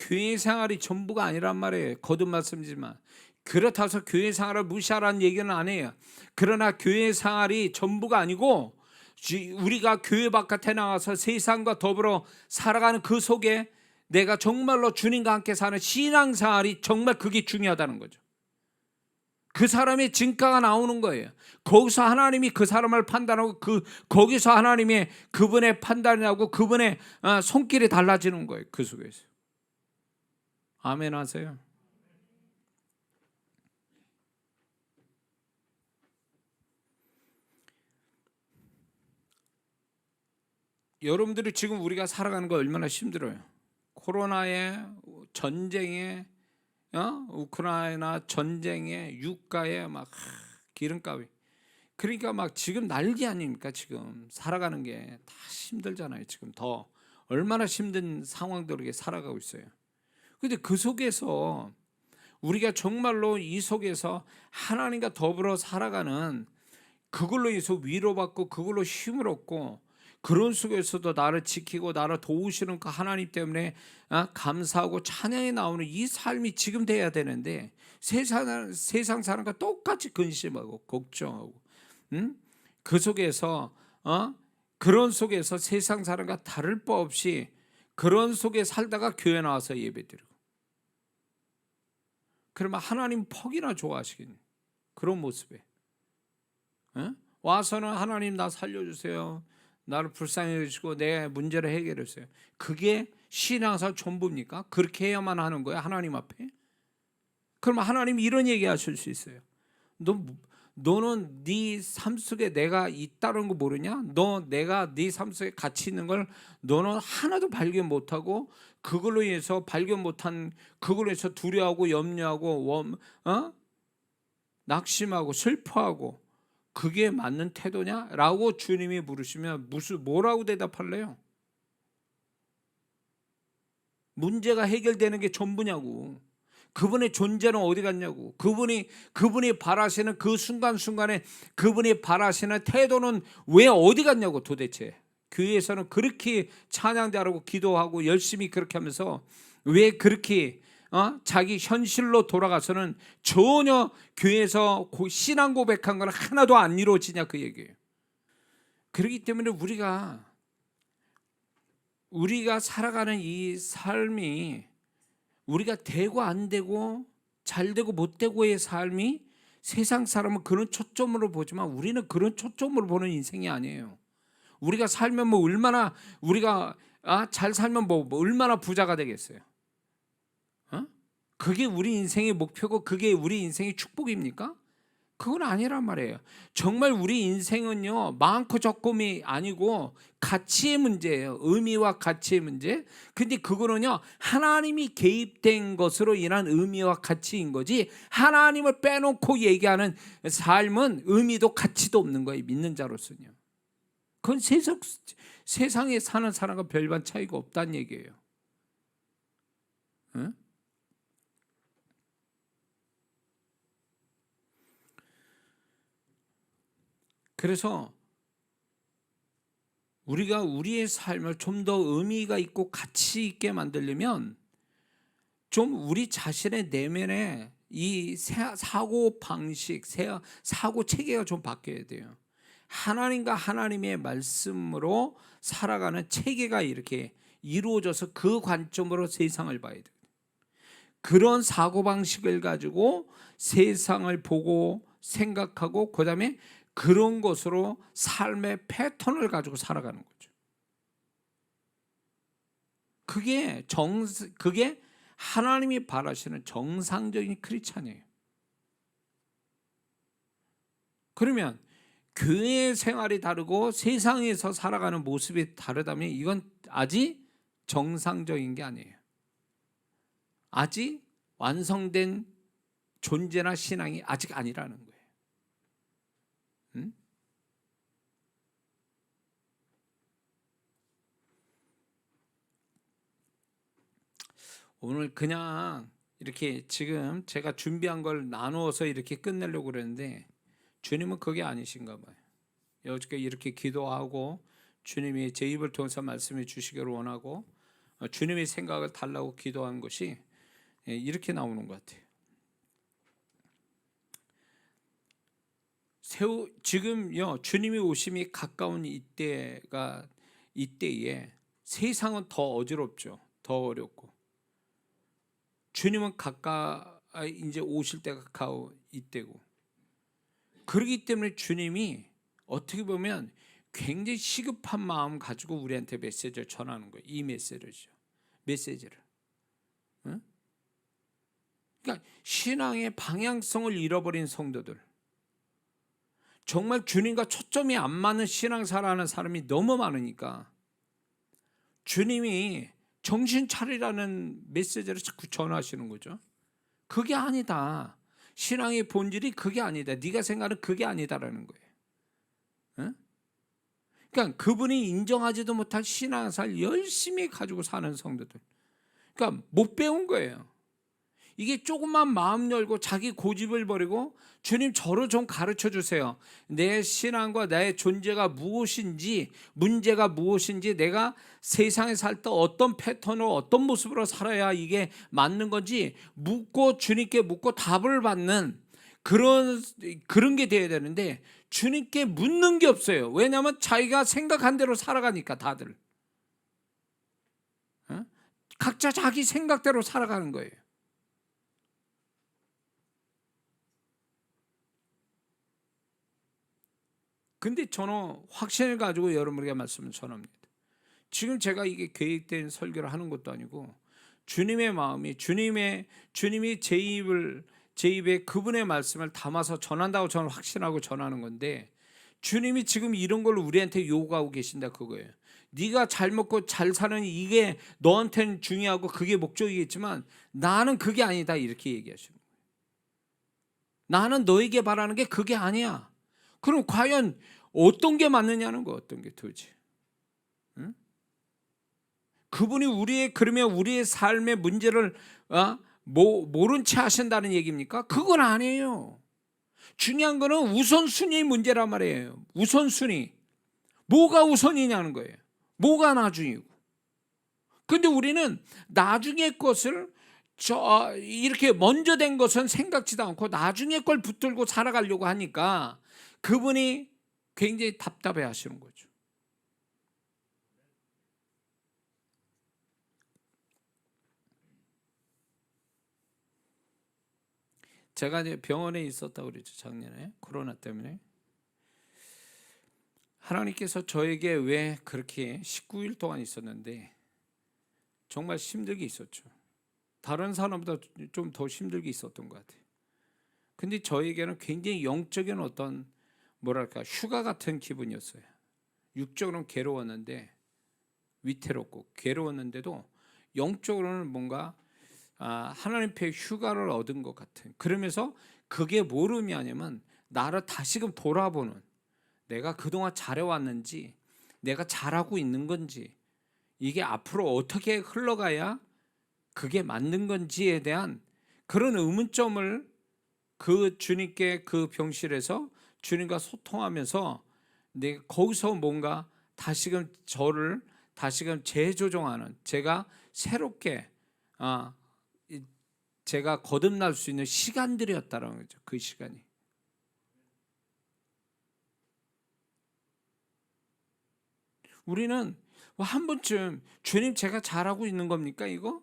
교회 생활이 전부가 아니란 말이에요. 거듭 말씀이지만. 그렇다고 해서 교회 생활을 무시하라는 얘기는 안 해요. 그러나 교회 생활이 전부가 아니고 우리가 교회 바깥에 나가서 세상과 더불어 살아가는 그 속에 내가 정말로 주님과 함께 사는 신앙생활이 정말 그게 중요하다는 거죠. 그 사람의 진가가 나오는 거예요. 거기서 하나님이 그 사람을 판단하고 거기서 하나님의 그분의 판단이 나오고 그분의 손길이 달라지는 거예요. 그 속에서. 아멘 하세요. 여러분들이 지금 우리가 살아가는 거 얼마나 힘들어요. 코로나에, 전쟁에, 우크라이나 전쟁에, 유가에 막 기름값이, 그러니까 막 지금 난리 아닙니까? 지금 살아가는 게 다 힘들잖아요. 지금 더 얼마나 힘든 상황들에 살아가고 있어요. 근데 그 속에서 우리가 정말로 이 속에서 하나님과 더불어 살아가는, 그걸로 인해서 위로받고 그걸로 힘을 얻고 그런 속에서도 나를 지키고 나를 도우시는 그 하나님 때문에 감사하고 찬양이 나오는 이 삶이 지금 돼야 되는데 세상 사람과 똑같이 근심하고 걱정하고, 그 속에서 그런 속에서 세상 사람과 다를 바 없이 그런 속에 살다가 교회 나와서 예배드리고, 그러면 하나님 퍽이나 좋아하시겠니? 그런 모습에 와서는 하나님 나 살려주세요, 나를 불쌍히 여기시고 내 문제를 해결해 주세요. 그게 신앙사 전부입니까? 그렇게 해야만 하는 거야 하나님 앞에? 그러면 하나님이 이런 얘기 하실 수 있어요. 너는 네 삶 속에 내가 있다는 거 모르냐? 내가 네 삶 속에 같이 있는 걸 너는 하나도 발견 못하고 그걸로 인해서 발견 못한, 그걸로 인해서 두려워하고 염려하고 낙심하고 슬퍼하고, 그게 맞는 태도냐? 라고 주님이 물으시면 뭐라고 대답할래요? 문제가 해결되는 게 전부냐고. 그분의 존재는 어디 갔냐고. 그분이 바라시는 그 순간순간에 그분이 바라시는 태도는 왜 어디 갔냐고 도대체. 교회에서는 그렇게 찬양대하고 기도하고 열심히 그렇게 하면서 왜 그렇게 자기 현실로 돌아가서는 전혀 교회에서 신앙 고백한 건 하나도 안 이루어지냐, 그 얘기예요. 그렇기 때문에 우리가 살아가는 이 삶이 우리가 되고 안 되고 잘 되고 못 되고의 삶이, 세상 사람은 그런 초점으로 보지만 우리는 그런 초점으로 보는 인생이 아니에요. 우리가 살면 얼마나 우리가 잘 살면 얼마나 부자가 되겠어요? 그게 우리 인생의 목표고 그게 우리 인생의 축복입니까? 그건 아니란 말이에요. 정말 우리 인생은요, 많고 적음이 아니고 가치의 문제예요. 의미와 가치의 문제. 근데 그거는요, 하나님이 개입된 것으로 인한 의미와 가치인 거지, 하나님을 빼놓고 얘기하는 삶은 의미도 가치도 없는 거예요. 믿는 자로서는요. 그건 세상에 사는 사람과 별반 차이가 없다는 얘기예요. 응? 그래서 우리가 우리의 삶을 좀 더 의미가 있고 가치 있게 만들려면 좀 우리 자신의 내면에 이 사고 방식, 사고 체계가 좀 바뀌어야 돼요. 하나님과 하나님의 말씀으로 살아가는 체계가 이렇게 이루어져서 그 관점으로 세상을 봐야 돼요. 그런 사고 방식을 가지고 세상을 보고 생각하고 그다음에 그런 것으로 삶의 패턴을 가지고 살아가는 거죠. 그게 하나님이 바라시는 정상적인 크리스찬이에요. 그러면 교회 생활이 다르고 세상에서 살아가는 모습이 다르다면 이건 아직 정상적인 게 아니에요. 아직 완성된 존재나 신앙이 아직 아니라는 거예요. 응? 오늘 그냥 이렇게 지금 제가 준비한 걸 나누어서 이렇게 끝내려고 그랬는데 주님은 그게 아니신가 봐요. 어저께 이렇게 기도하고 주님이 제 입을 통해서 말씀해 주시기를 원하고 주님의 생각을 달라고 기도한 것이 이렇게 나오는 것 같아요. 지금요 주님이 오심이 가까운 이때에 세상은 더 어지럽죠. 더 어렵고 주님은 가까이 이제 오실 때가 가까운 이때고 그렇기 때문에 주님이 어떻게 보면 굉장히 시급한 마음 가지고 우리한테 메시지를 전하는 거예요. 이 메시지를. 응? 그러니까 신앙의 방향성을 잃어버린 성도들, 정말 주님과 초점이 안 맞는 신앙생활하는 사람이 너무 많으니까 주님이 정신 차리라는 메시지를 자꾸 전하시는 거죠. 그게 아니다. 신앙의 본질이 그게 아니다. 네가 생각하는 그게 아니다라는 거예요. 응? 그러니까 그분이 인정하지도 못할 신앙생활 열심히 가지고 사는 성도들. 그러니까 못 배운 거예요. 이게 조금만 마음 열고 자기 고집을 버리고 주님 저를 좀 가르쳐 주세요. 내 신앙과 나의 존재가 무엇인지, 문제가 무엇인지, 내가 세상에 살 때 어떤 패턴으로 어떤 모습으로 살아야 이게 맞는 건지 주님께 묻고 답을 받는 그런 게 돼야 되는데 주님께 묻는 게 없어요. 왜냐하면 자기가 생각한 대로 살아가니까 다들. 각자 자기 생각대로 살아가는 거예요. 근데 저는 확신을 가지고 여러분에게 말씀을 전합니다. 지금 제가 이게 계획된 설교를 하는 것도 아니고 주님의 마음이 주님이 제 입에 그분의 말씀을 담아서 전한다고 저는 확신하고 전하는 건데 주님이 지금 이런 걸 우리한테 요구하고 계신다 그거예요. 네가 잘 먹고 잘 사는 이게 너한테는 중요하고 그게 목적이겠지만 나는 그게 아니다 이렇게 얘기하시는 거예요. 나는 너에게 바라는 게 그게 아니야. 그럼 과연 어떤 게 맞느냐는 거 어떤 게 도대체? 응? 그분이 그러면 우리의 삶의 문제를 모른 채 하신다는 얘기입니까? 그건 아니에요. 중요한 거는 우선순위 문제란 말이에요. 우선순위. 뭐가 우선이냐는 거예요. 뭐가 나중이고. 근데 우리는 나중의 것을 이렇게 먼저 된 것은 생각지도 않고 나중의 걸 붙들고 살아가려고 하니까 그분이 굉장히 답답해 하시는 거죠. 제가 이제 병원에 있었다고 그랬죠. 작년에 코로나 때문에. 하나님께서 저에게 왜 그렇게 19일 동안 있었는데 정말 힘들게 있었죠. 다른 사람보다 좀 더 힘들게 있었던 것 같아요. 근데 저에게는 굉장히 영적인 어떤 뭐랄까 휴가 같은 기분이었어요. 육적으로는 괴로웠는데 위태롭고 괴로웠는데도 영적으로는 뭔가 하나님의 휴가를 얻은 것 같은. 그러면서 그게 뭘 의미하냐면 나를 다시금 돌아보는, 내가 그동안 잘해왔는지 내가 잘하고 있는 건지 이게 앞으로 어떻게 흘러가야 그게 맞는 건지에 대한 그런 의문점을 그 주님께 그 병실에서 주님과 소통하면서 내가 거기서 뭔가 다시금 저를 다시금 재조정하는, 제가 새롭게 제가 거듭날 수 있는 시간들이었다는 거죠. 그 시간이. 우리는 한 번쯤 주님 제가 잘하고 있는 겁니까 이거?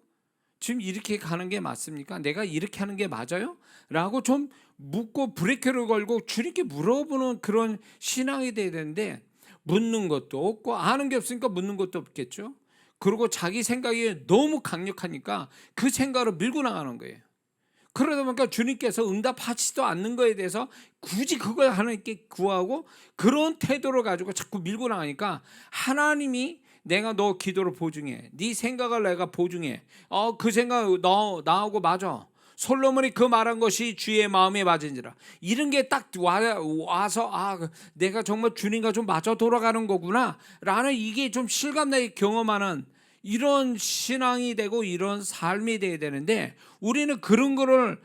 지금 이렇게 가는 게 맞습니까? 내가 이렇게 하는 게 맞아요? 라고 좀 묻고 브레이크를 걸고 주님께 물어보는 그런 신앙이 돼야 되는데 묻는 것도 없고 아는 게 없으니까 묻는 것도 없겠죠. 그리고 자기 생각이 너무 강력하니까 그 생각으로 밀고 나가는 거예요. 그러다 보니까 주님께서 응답하지도 않는 거에 대해서 굳이 그걸 하나님께 구하고 그런 태도를 가지고 자꾸 밀고 나가니까 하나님이 내가 너 기도를 보증해. 네 생각을 내가 보증해. 그 생각 너 나하고 맞아. 솔로몬이 그 말한 것이 주의 마음에 맞은지라. 이런 게 딱 와서 내가 정말 주님과 좀 맞아 돌아가는 거구나 라는 이게 좀 실감나게 경험하는 이런 신앙이 되고 이런 삶이 돼야 되는데 우리는 그런 걸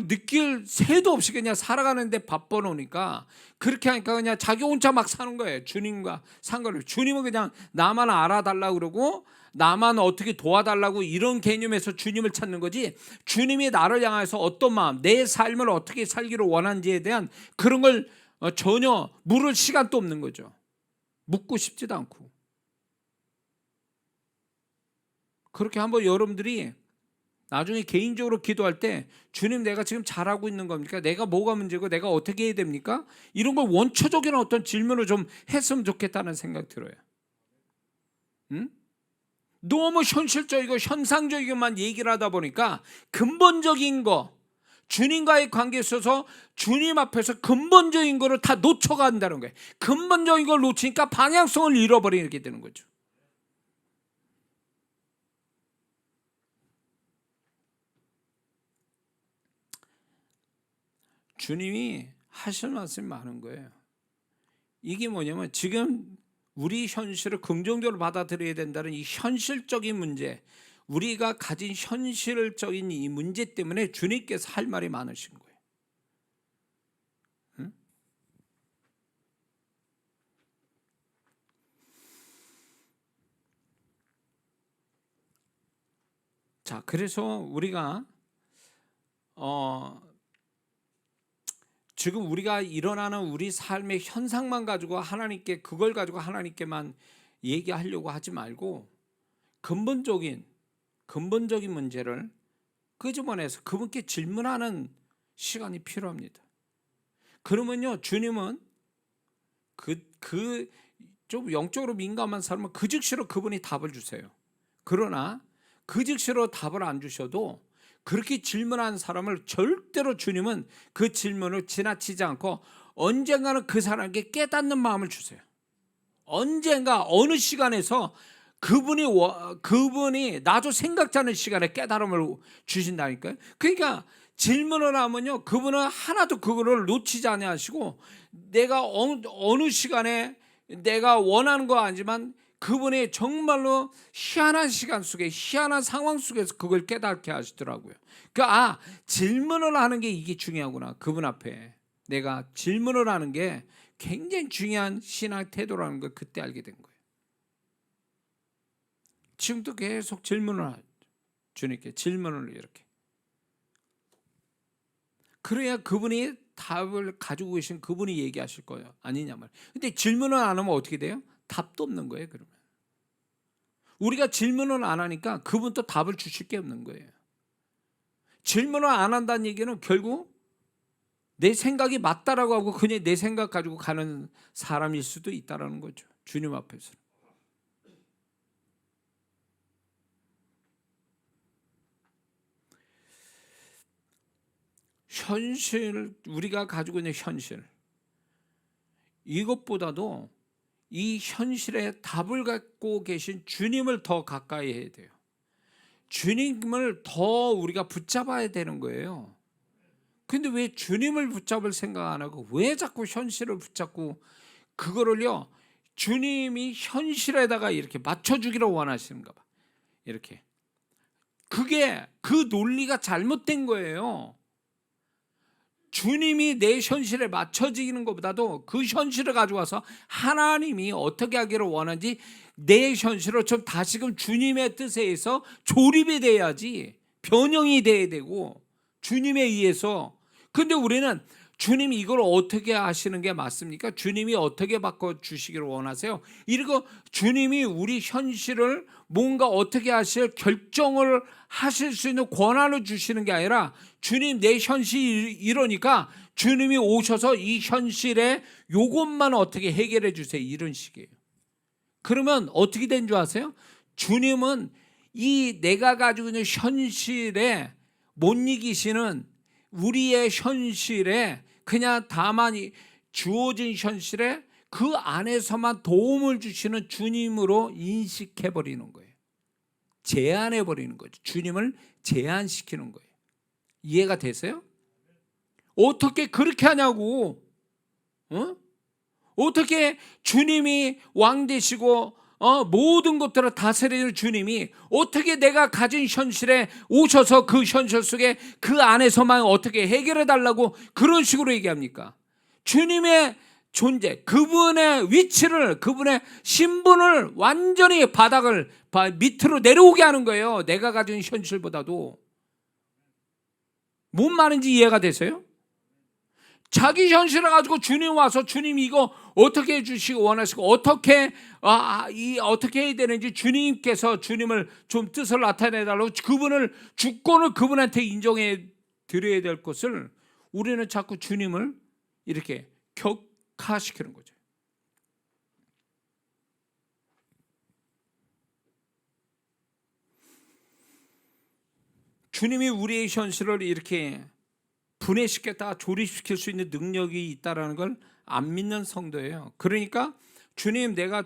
느낄 새도 없이 그냥 살아가는데 바빠 놓으니까 그렇게 하니까 그냥 자기 혼자 막 사는 거예요. 주님과 상관없이. 주님은 그냥 나만 알아달라고 그러고 나만 어떻게 도와달라고 이런 개념에서 주님을 찾는 거지, 주님이 나를 향해서 어떤 마음, 내 삶을 어떻게 살기를 원하는지에 대한 그런 걸 전혀 물을 시간도 없는 거죠. 묻고 싶지도 않고. 그렇게 한번 여러분들이 나중에 개인적으로 기도할 때 주님 내가 지금 잘하고 있는 겁니까? 내가 뭐가 문제고 내가 어떻게 해야 됩니까? 이런 걸 원초적인 어떤 질문을 좀 했으면 좋겠다는 생각 들어요. 응? 너무 현실적이고 현상적이고만 얘기를 하다 보니까 근본적인 거, 주님과의 관계에 있어서 주님 앞에서 근본적인 거를 다 놓쳐간다는 거예요. 근본적인 걸 놓치니까 방향성을 잃어버리게 되는 거죠. 주님이 하실 말씀이 많은 거예요. 이게 뭐냐면 지금 우리 현실을 긍정적으로 받아들여야 된다는 이 현실적인 문제, 우리가 가진 현실적인 이 문제 때문에 주님께서 할 말이 많으신 거예요. 응? 자, 그래서 우리가 지금 우리가 일어나는 우리 삶의 현상만 가지고 하나님께 그걸 가지고 하나님께만 얘기하려고 하지 말고 근본적인 문제를 끄집어내서 그분께 질문하는 시간이 필요합니다. 그러면요, 주님은 좀 영적으로 민감한 사람은 그 즉시로 그분이 답을 주세요. 그러나 그 즉시로 답을 안 주셔도 그렇게 질문하는 사람을 절대로 주님은 그 질문을 지나치지 않고 언젠가는 그 사람에게 깨닫는 마음을 주세요. 언젠가 어느 시간에서 그분이 나도 생각지 않은 시간에 깨달음을 주신다니까요. 그러니까 질문을 하면요, 그분은 하나도 그거를 놓치지 않으시고 내가 어느 시간에 내가 원하는 거 아니지만 그분이 정말로 희한한 시간 속에 희한한 상황 속에서 그걸 깨닫게 하시더라고요. 그러니까 질문을 하는 게 이게 중요하구나. 그분 앞에 내가 질문을 하는 게 굉장히 중요한 신앙 태도라는 걸 그때 알게 된 거예요. 지금도 계속 질문을 하죠. 주님께 질문을 이렇게. 그래야 그분이 답을 가지고 계신 그분이 얘기하실 거예요. 아니냐 말이에요. 근데 질문을 안 하면 어떻게 돼요? 답도 없는 거예요. 그러면 우리가 질문을 안 하니까 그분도 답을 주실 게 없는 거예요. 질문을 안 한다는 얘기는 결국 내 생각이 맞다라고 하고 그냥 내 생각 가지고 가는 사람일 수도 있다라는 거죠. 주님 앞에서. 현실, 우리가 가지고 있는 현실, 이것보다도 이 현실에 답을 갖고 계신 주님을 더 가까이 해야 돼요. 주님을 더 우리가 붙잡아야 되는 거예요. 근데 왜 주님을 붙잡을 생각 안 하고 왜 자꾸 현실을 붙잡고 그거를요, 주님이 현실에다가 이렇게 맞춰주기를 원하시는가 봐. 이렇게. 그게 그 논리가 잘못된 거예요. 주님이 내 현실에 맞춰지는 것보다도 그 현실을 가져와서 하나님이 어떻게 하기를 원하는지 내 현실을 좀 다시금 주님의 뜻에 의해서 조립이 돼야지 변형이 돼야 되고 주님에 의해서. 근데 우리는 주님이 이걸 어떻게 하시는 게 맞습니까? 주님이 어떻게 바꿔주시기를 원하세요? 이거 주님이 우리 현실을 뭔가 어떻게 하실 결정을 하실 수 있는 권한을 주시는 게 아니라 주님 내 현실이 이러니까 주님이 오셔서 이 현실에 요것만 어떻게 해결해 주세요. 이런 식이에요. 그러면 어떻게 된 줄 아세요? 주님은 이 내가 가지고 있는 현실에 못 이기시는 우리의 현실에 그냥 다만 주어진 현실에 그 안에서만 도움을 주시는 주님으로 인식해 버리는 거예요. 제한해 버리는 거죠. 주님을 제한시키는 거예요. 이해가 되세요? 어떻게 그렇게 하냐고. 어떻게 주님이 왕 되시고 모든 것들을 다스리는 주님이 어떻게 내가 가진 현실에 오셔서 그 현실 속에 그 안에서만 어떻게 해결해 달라고 그런 식으로 얘기합니까? 주님의 존재, 그분의 위치를, 그분의 신분을 완전히 바닥을 밑으로 내려오게 하는 거예요. 내가 가진 현실보다도. 뭔 말인지 이해가 되세요? 자기 현실을 가지고 주님 와서 주님 이거 어떻게 해주시고 원하시고 어떻게 어떻게 해야 되는지 주님께서 주님을 좀 뜻을 나타내달라고 그분을 주권을 그분한테 인정해 드려야 될 것을 우리는 자꾸 주님을 이렇게 격하시키는 거죠. 주님이 우리의 현실을 이렇게 분해시켰다 조립시킬 수 있는 능력이 있다라는 걸 안 믿는 성도예요. 그러니까 주님 내가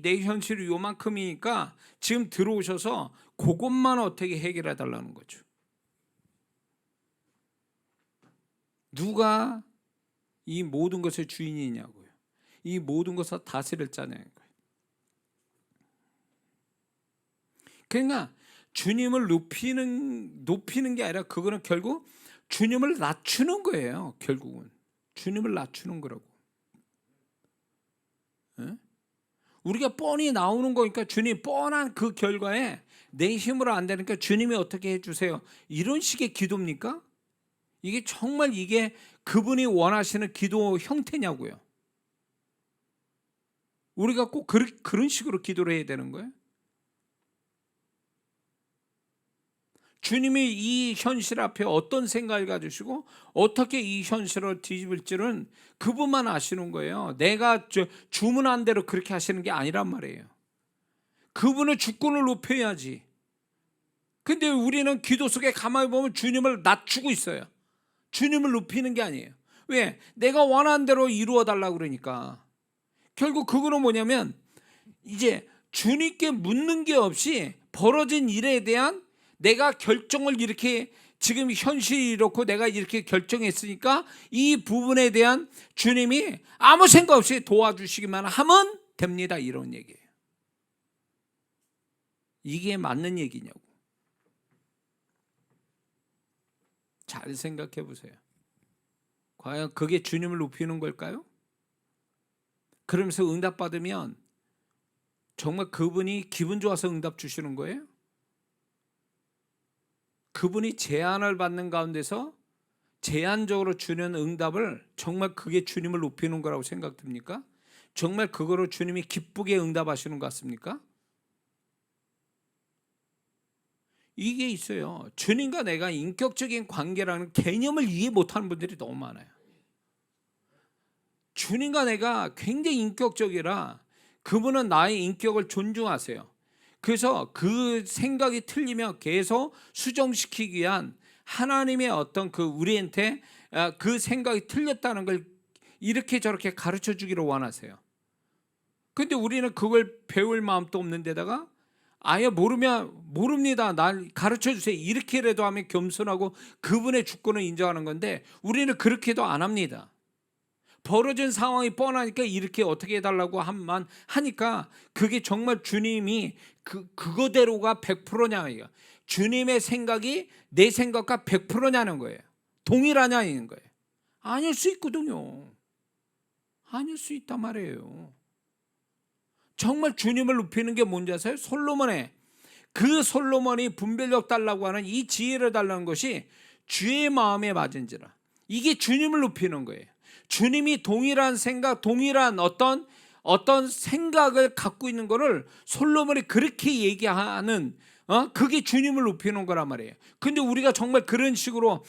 내 현실이 요만큼이니까 지금 들어오셔서 그것만 어떻게 해결해 달라는 거죠. 누가 이 모든 것의 주인이냐고요. 이 모든 것을 다스릴 자냐는 거예요. 그러니까 주님을 높이는 게 아니라 그거는 결국 주님을 낮추는 거예요. 결국은 주님을 낮추는 거라고. 우리가 뻔히 나오는 거니까 주님 뻔한 그 결과에 내 힘으로 안 되니까 주님이 어떻게 해주세요. 이런 식의 기도입니까? 이게 정말 이게 그분이 원하시는 기도 형태냐고요. 우리가 꼭 그런 식으로 기도를 해야 되는 거예요. 주님이 이 현실 앞에 어떤 생각을 가지시고 어떻게 이 현실을 뒤집을지는 그분만 아시는 거예요. 내가 주문한 대로 그렇게 하시는 게 아니란 말이에요. 그분의 주권을 높여야지. 근데 우리는 기도 속에 가만히 보면 주님을 낮추고 있어요. 주님을 높이는 게 아니에요. 왜? 내가 원하는 대로 이루어 달라고 그러니까. 결국 그거는 뭐냐면 이제 주님께 묻는 게 없이 벌어진 일에 대한 내가 결정을 이렇게 지금 현실이 이렇고 내가 이렇게 결정했으니까 이 부분에 대한 주님이 아무 생각 없이 도와주시기만 하면 됩니다. 이런 얘기예요. 이게 맞는 얘기냐고. 잘 생각해 보세요. 과연 그게 주님을 높이는 걸까요? 그러면서 응답받으면 정말 그분이 기분 좋아서 응답 주시는 거예요? 그분이 제한을 받는 가운데서 제한적으로 주는 응답을 정말 그게 주님을 높이는 거라고 생각됩니까? 정말 그거로 주님이 기쁘게 응답하시는 것 같습니까? 이게 있어요. 주님과 내가 인격적인 관계라는 개념을 이해 못하는 분들이 너무 많아요. 주님과 내가 굉장히 인격적이라 그분은 나의 인격을 존중하세요. 그래서 그 생각이 틀리면 계속 수정시키기 위한 하나님의 어떤 그 우리한테 그 생각이 틀렸다는 걸 이렇게 저렇게 가르쳐 주기를 원하세요. 근데 우리는 그걸 배울 마음도 없는 데다가 아예 모릅니다. 날 가르쳐 주세요. 이렇게라도 하면 겸손하고 그분의 주권을 인정하는 건데 우리는 그렇게도 안 합니다. 벌어진 상황이 뻔하니까 이렇게 어떻게 해달라고 한만 하니까 그게 정말 주님이 그거대로가 100%냐 주님의 생각이 내 생각과 100%냐는 거예요. 동일하냐는 거예요. 아닐 수 있거든요. 아닐 수 있단 말이에요. 정말 주님을 높이는 게 뭔지 아세요? 솔로몬의 그 솔로몬이 분별력 달라고 하는 이 지혜를 달라는 것이 주의 마음에 맞은지라. 이게 주님을 높이는 거예요. 주님이 동일한 생각, 동일한 어떤 생각을 갖고 있는 거를 솔로몬이 그렇게 얘기하는, 그게 주님을 높이는 거란 말이에요. 근데 우리가 정말 그런 식으로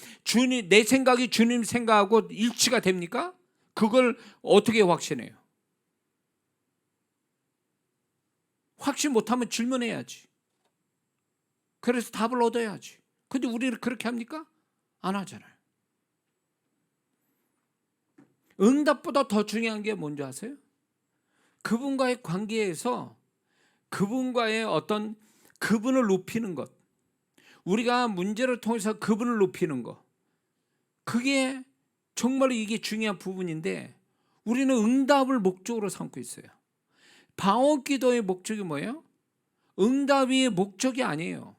내 생각이 주님 생각하고 일치가 됩니까? 그걸 어떻게 확신해요? 확신 못하면 질문해야지. 그래서 답을 얻어야지. 근데 우리는 그렇게 합니까? 안 하잖아요. 응답보다 더 중요한 게 뭔지 아세요? 그분과의 관계에서 그분과의 어떤 그분을 높이는 것, 우리가 문제를 통해서 그분을 높이는 것, 그게 정말 이게 중요한 부분인데 우리는 응답을 목적으로 삼고 있어요. 방언기도의 목적이 뭐예요? 응답이 목적이 아니에요.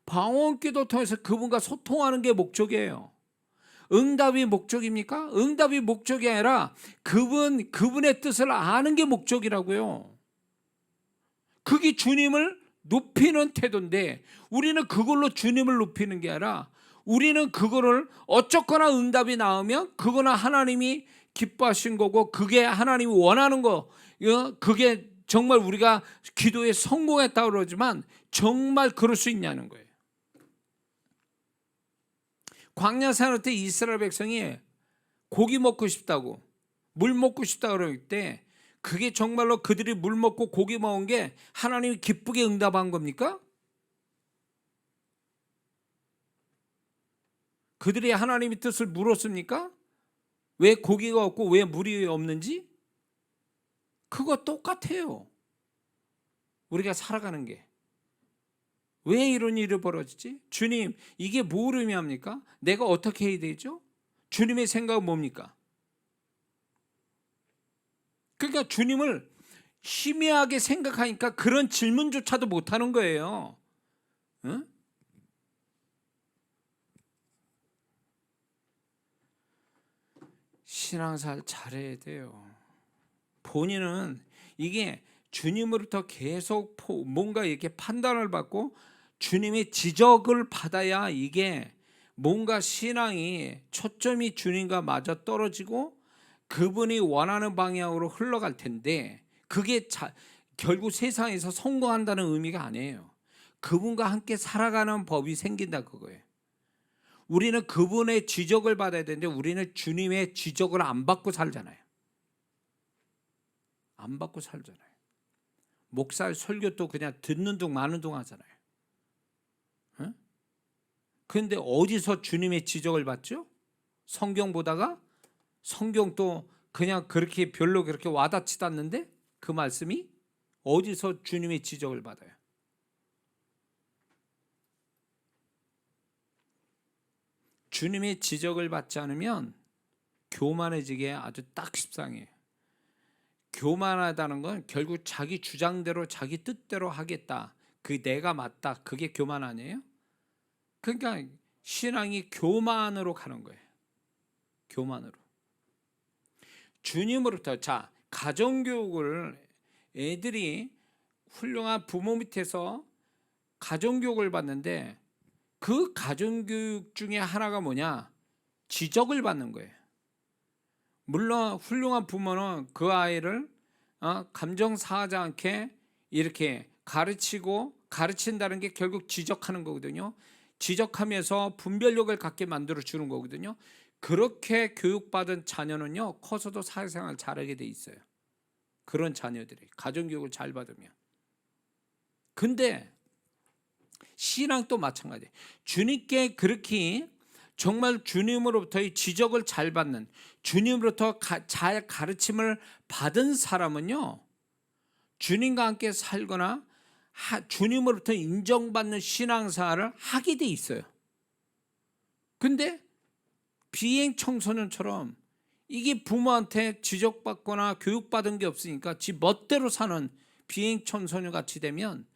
방언기도 통해서 그분과 소통하는 게 목적이에요. 응답이 목적입니까? 응답이 목적이 아니라 그분의 뜻을 아는 게 목적이라고요. 그게 주님을 높이는 태도인데 우리는 그걸로 주님을 높이는 게 아니라 우리는 그거를 어쨌거나 응답이 나오면 그거는 하나님이 기뻐하신 거고 그게 하나님이 원하는 거, 그게 정말 우리가 기도에 성공했다고 그러지만 정말 그럴 수 있냐는 거예요. 광야 생활 때 이스라엘 백성이 고기 먹고 싶다고, 물 먹고 싶다고 그럴 때 그게 정말로 그들이 물 먹고 고기 먹은 게 하나님이 기쁘게 응답한 겁니까? 그들이 하나님의 뜻을 물었습니까? 왜 고기가 없고 왜 물이 없는지? 그거 똑같아요. 우리가 살아가는 게. 왜 이런 일이 벌어지지? 주님, 이게 뭘 의미합니까? 내가 어떻게 해야 되죠? 주님의 생각은 뭡니까? 그러니까 주님을 희미하게 생각하니까 그런 질문조차도 못하는 거예요. 응? 신앙생활 잘해야 돼요. 본인은 이게 주님으로부터 계속 뭔가 이렇게 판단을 받고 주님의 지적을 받아야 이게 뭔가 신앙이 초점이 주님과 맞아 떨어지고 그분이 원하는 방향으로 흘러갈 텐데 그게 결국 세상에서 성공한다는 의미가 아니에요. 그분과 함께 살아가는 법이 생긴다 그거예요. 우리는 그분의 지적을 받아야 되는데 우리는 주님의 지적을 안 받고 살잖아요. 안 받고 살잖아요. 목사 설교도 그냥 듣는 둥 마는 둥 하잖아요. 그런데 어디서 주님의 지적을 받죠? 성경 보다가 성경도 그냥 그렇게 별로 그렇게 와닿지도 않는데 그 말씀이 어디서 주님의 지적을 받아요? 주님의 지적을 받지 않으면 교만해지게 아주 딱 십상이에요. 교만하다는 건 결국 자기 주장대로 자기 뜻대로 하겠다. 그 내가 맞다. 그게 교만 아니에요? 그러니까 신앙이 교만으로 가는 거예요. 교만으로. 주님으로부터 가정교육을 애들이 훌륭한 부모 밑에서 가정교육을 받는데 그 가정교육 중에 하나가 뭐냐? 지적을 받는 거예요. 물론 훌륭한 부모는 그 아이를 감정 상하지 않게 이렇게 가르친다는 게 결국 지적하는 거거든요. 지적하면서 분별력을 갖게 만들어 주는 거거든요. 그렇게 교육받은 자녀는요 커서도 사회생활 잘하게 돼 있어요. 그런 자녀들이 가정교육을 잘 받으면. 근데 신앙도 마찬가지예요. 주님께 그렇게 정말 주님으로부터의 지적을 잘 받는, 주님으로부터 잘 가르침을 받은 사람은요 주님과 함께 살거나 주님으로부터 인정받는 신앙생활을 하게 돼 있어요. 근데 비행 청소년처럼 이게 부모한테 지적받거나 교육받은 게 없으니까 지 멋대로 사는 비행 청소년 같이 되면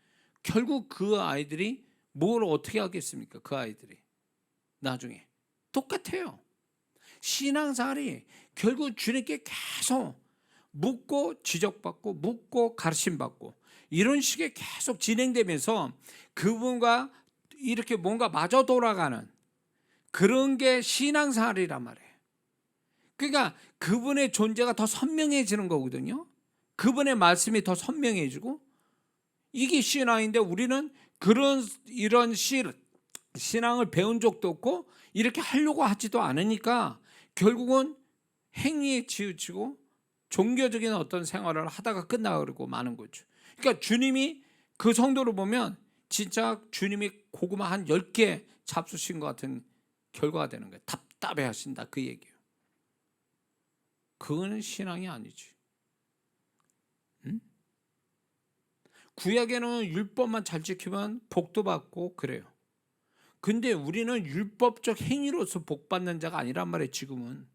결국 그 아이들이 뭘 어떻게 하겠습니까? 그 아이들이 나중에 똑같아요. 신앙생활이 결국 주님께 계속 묻고 지적받고 묻고 가르침받고 이런 식의 계속 진행되면서 그분과 이렇게 뭔가 마저 돌아가는 그런 게 신앙생활이란 말이에요. 그러니까 그분의 존재가 더 선명해지는 거거든요. 그분의 말씀이 더 선명해지고, 이게 신앙인데 우리는 이런 신앙을 배운 적도 없고 이렇게 하려고 하지도 않으니까 결국은 행위에 치우치고 종교적인 어떤 생활을 하다가 끝나고 마는 거죠. 그러니까 주님이 그 성도를 보면 진짜 주님이 고구마 한 10개 잡수신 것 같은 결과가 되는 거예요. 답답해 하신다, 그 얘기예요. 그거는 신앙이 아니지. 응? 구약에는 율법만 잘 지키면 복도 받고 그래요. 근데 우리는 율법적 행위로서 복 받는 자가 아니란 말이에요. 지금은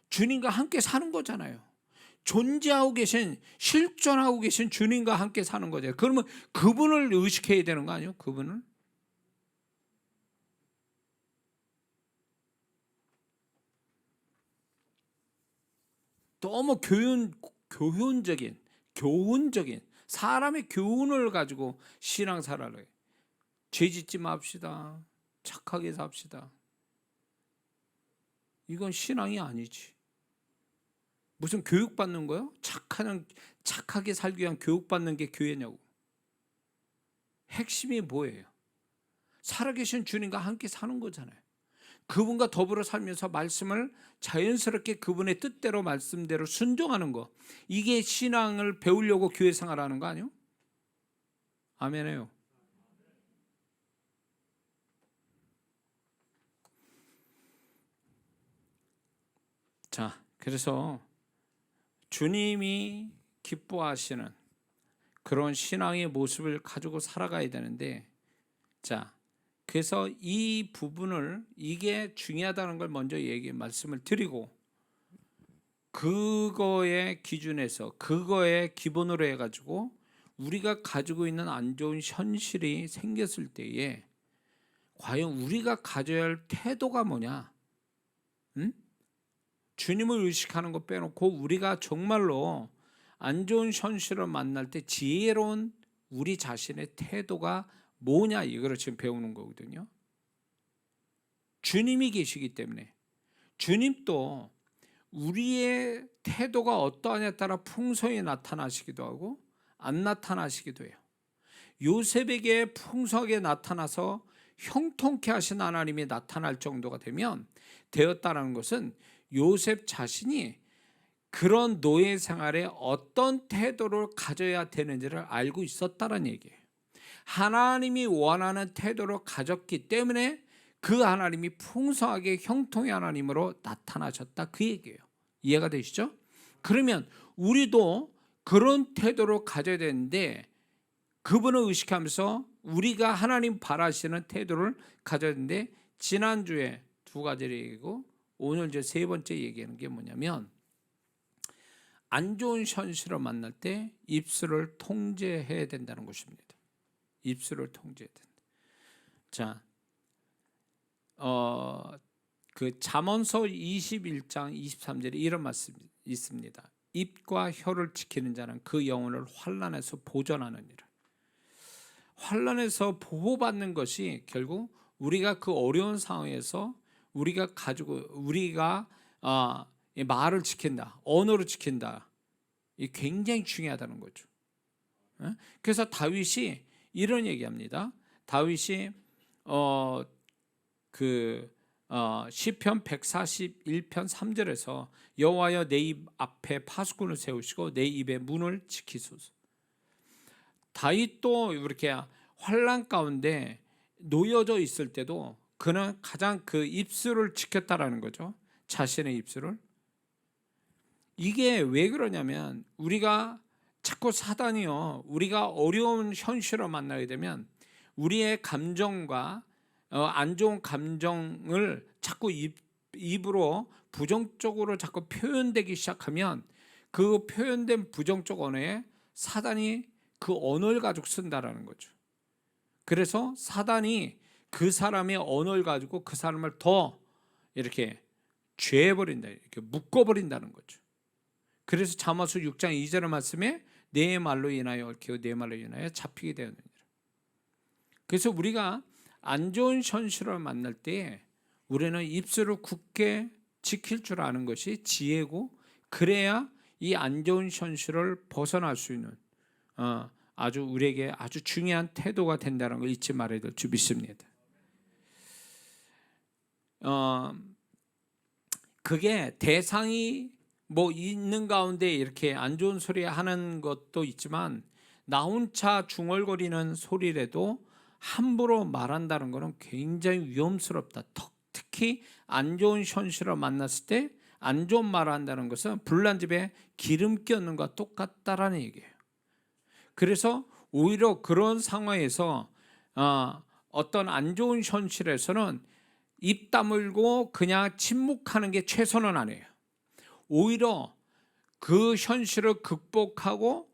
주님과 함께 사는 거잖아요. 존재하고 계신, 실존하고 계신 주님과 함께 사는 거죠. 그러면 그분을 의식해야 되는 거 아니에요? 그분을. 너무 교훈적인 사람의 교훈을 가지고 신앙생활을 해요. 죄 짓지 맙시다, 착하게 삽시다. 이건 신앙이 아니지. 무슨 교육받는 거요? 착하게 살기 위한 교육받는 게 교회냐고. 핵심이 뭐예요? 살아계신 주님과 함께 사는 거잖아요. 그분과 더불어 살면서 말씀을 자연스럽게 그분의 뜻대로 말씀대로 순종하는 거, 이게 신앙을 배우려고 교회 생활하는 거 아니에요? 아멘해요. 자, 그래서 주님이 기뻐하시는 그런 신앙의 모습을 가지고 살아가야 되는데, 자, 그래서 이 부분을, 이게 중요하다는 걸 먼저 말씀을 드리고, 그거의 기준에서, 그거의 기본으로 해가지고 우리가 가지고 있는 안 좋은 현실이 생겼을 때에 과연 우리가 가져야 할 태도가 뭐냐? 응? 주님을 의식하는 거 빼놓고 우리가 정말로 안 좋은 현실을 만날 때 지혜로운 우리 자신의 태도가 뭐냐, 이거를 지금 배우는 거거든요. 주님이 계시기 때문에 주님도 우리의 태도가 어떠하냐에 따라 풍성히 나타나시기도 하고 안 나타나시기도 해요. 요셉에게 풍성하게 나타나서 형통케 하신 하나님이 나타날 정도가 되었다는 것은 요셉 자신이 그런 노예 생활에 어떤 태도를 가져야 되는지를 알고 있었다는 얘기예요. 하나님이 원하는 태도를 가졌기 때문에 그 하나님이 풍성하게 형통의 하나님으로 나타나셨다, 그 얘기예요. 이해가 되시죠? 그러면 우리도 그런 태도를 가져야 되는데, 그분을 의식하면서 우리가 하나님 바라시는 태도를 가져야 되는데, 지난주에 2가지를 얘기하고 오늘 이제 3번째 얘기하는 게 뭐냐면, 안 좋은 현실을 만날 때 입술을 통제해야 된다는 것입니다. 입술을 통제해야 된다. 자, 그 잠언서 21장 23절에 이런 말씀이 있습니다. 입과 혀를 지키는 자는 그 영혼을 환난에서 보존하느니라. 환난에서 보호받는 것이 결국 우리가 그 어려운 상황에서 우리가 말을 지킨다, 언어를 지킨다, 이 굉장히 중요하다는 거죠. 그래서 다윗이 이런 얘기합니다. 다윗이 시편 141편 3절에서 여호와여 내 입 앞에 파수꾼을 세우시고 내 입의 문을 지키소서. 다윗도 이렇게 환난 가운데 놓여져 있을 때도 그는 가장 그 입술을 지켰다라는 거죠. 자신의 입술을. 이게 왜 그러냐면, 우리가 자꾸 사단이요, 우리가 어려운 현실을 만나게 되면 우리의 감정과 안 좋은 감정을 자꾸 입으로 부정적으로 자꾸 표현되기 시작하면, 그 표현된 부정적 언어에 사단이 그 언어를 가지고 쓴다라는 거죠. 그래서 사단이 그 사람의 언어를 가지고 그 사람을 더 이렇게 죄해버린다, 이렇게 묶어버린다는 거죠. 그래서 잠언서 6장 2절의 말씀에 내 말로 인하여 얽히고 내 말로 인하여 잡히게 되었느니라. 그래서 우리가 안 좋은 현실을 만날 때 우리는 입술을 굳게 지킬 줄 아는 것이 지혜고, 그래야 이 안 좋은 현실을 벗어날 수 있는 아주 우리에게 아주 중요한 태도가 된다는 걸 잊지 말아야 될 줄 믿습니다. 그게 대상이 뭐 있는 가운데 이렇게 안 좋은 소리 하는 것도 있지만, 나 혼자 중얼거리는 소리라도 함부로 말한다는 것은 굉장히 위험스럽다. 특히 안 좋은 현실을 만났을 때 안 좋은 말을 한다는 것은 불난 집에 기름 껴는 것과 똑같다라는 얘기예요. 그래서 오히려 그런 상황에서 어떤 안 좋은 현실에서는 입 다물고 그냥 침묵하는 게 최선은 아니에요. 오히려 그 현실을 극복하고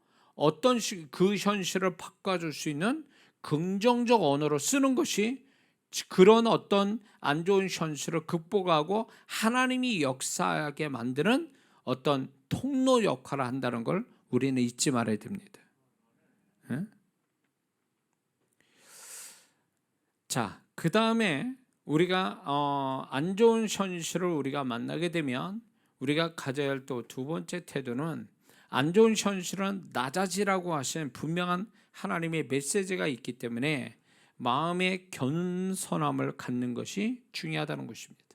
그 현실을 바꿔줄 수 있는 긍정적 언어로 쓰는 것이 그런 어떤 안 좋은 현실을 극복하고 하나님이 역사하게 만드는 어떤 통로 역할을 한다는 걸 우리는 잊지 말아야 됩니다. 자, 그 다음에 우리가 안 좋은 현실을 우리가 만나게 되면 우리가 가져야 할 또 두 번째 태도는, 안 좋은 현실은 낮아지라고 하신 분명한 하나님의 메시지가 있기 때문에 마음의 겸손함을 갖는 것이 중요하다는 것입니다.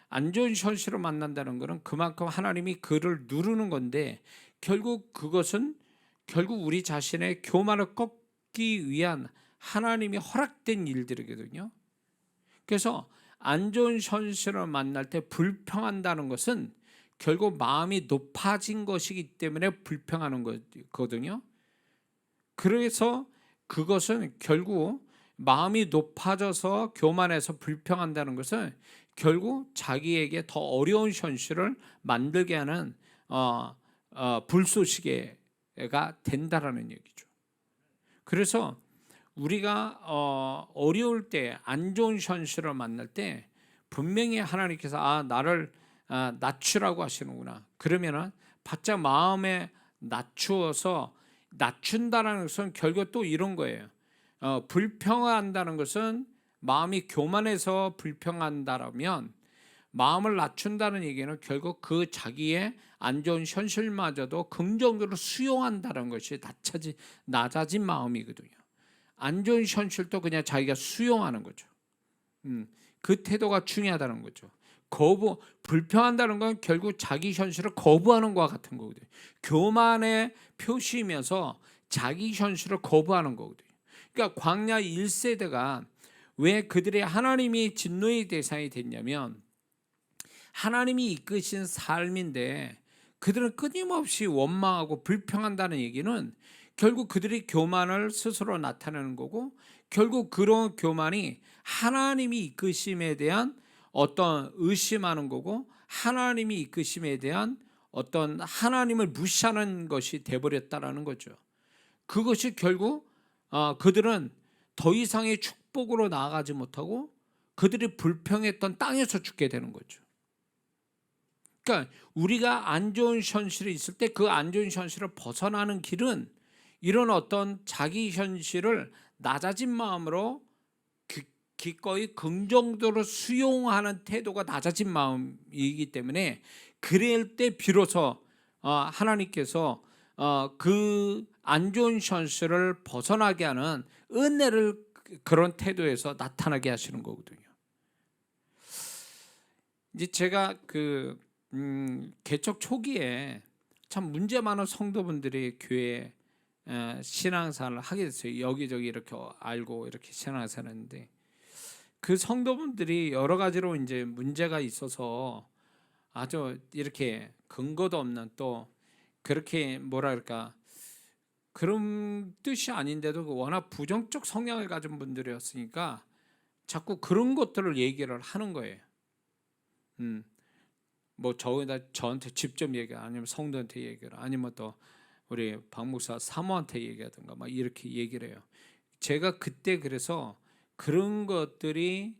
안 좋은 현실을 만난다는 것은 그만큼 하나님이 그를 누르는 건데, 결국 그것은 우리 자신의 교만을 꺾기 위한 하나님이 허락된 일들이거든요. 그래서 안 좋은 현실을 만날 때 불평한다는 것은 결국 마음이 높아진 것이기 때문에 불평하는 거거든요. 그래서 그것은 결국 마음이 높아져서 교만해서 불평한다는 것은 결국 자기에게 더 어려운 현실을 만들게 하는 불쏘시개가 된다라는 얘기죠. 그래서 우리가 어려울 때, 안 좋은 현실을 만날 때 분명히 하나님께서 나를 낮추라고 하시는구나. 그러면은 바짝 마음에 낮춘다는 것은 결국 또 이런 거예요. 불평한다는 것은 마음이 교만해서 불평한다라면, 마음을 낮춘다는 얘기는 결국 그 자기의 안 좋은 현실마저도 긍정적으로 수용한다는 것이 낮아진 마음이거든요. 안 좋은 현실도 그냥 자기가 수용하는 거죠. 그 태도가 중요하다는 거죠. 불평한다는 건 결국 자기 현실을 거부하는 것과 같은 거거든요. 교만의 표시이면서 자기 현실을 거부하는 거거든요. 그러니까 광야 1세대가 왜 그들의 하나님이 진노의 대상이 됐냐면, 하나님이 이끄신 삶인데 그들은 끊임없이 원망하고 불평한다는 얘기는 결국 그들이 교만을 스스로 나타내는 거고, 결국 그런 교만이 하나님이 이끄심에 대한 어떤 의심하는 거고, 하나님이 이끄심에 대한 어떤 하나님을 무시하는 것이 돼버렸다라는 거죠. 그것이 결국 그들은 더 이상의 축복으로 나아가지 못하고 그들이 불평했던 땅에서 죽게 되는 거죠. 그러니까 우리가 안 좋은 현실이 있을 때 그 안 좋은 현실을 벗어나는 길은 이런 어떤 자기 현실을 낮아진 마음으로 기꺼이 긍정적으로 수용하는 태도가 낮아진 마음이기 때문에, 그럴 때 비로소 하나님께서 그 안 좋은 현실을 벗어나게 하는 은혜를 그런 태도에서 나타나게 하시는 거거든요. 이제 제가 개척 초기에 참 문제 많은 성도분들이 교회 신앙생활을 하게 됐어요. 여기저기 이렇게 알고 이렇게 신앙생활 했는데, 그 성도분들이 여러 가지로 이제 문제가 있어서 아주 이렇게 근거도 없는, 또 그렇게 그런 뜻이 아닌데도 워낙 부정적 성향을 가진 분들이었으니까 자꾸 그런 것들을 얘기를 하는 거예요. 뭐 저한테 직접 얘기를, 아니면 성도한테 얘기를, 아니면 또 우리 박 목사 사모한테 얘기하든가 막 이렇게 얘기를 해요. 제가 그때 그래서 그런 것들이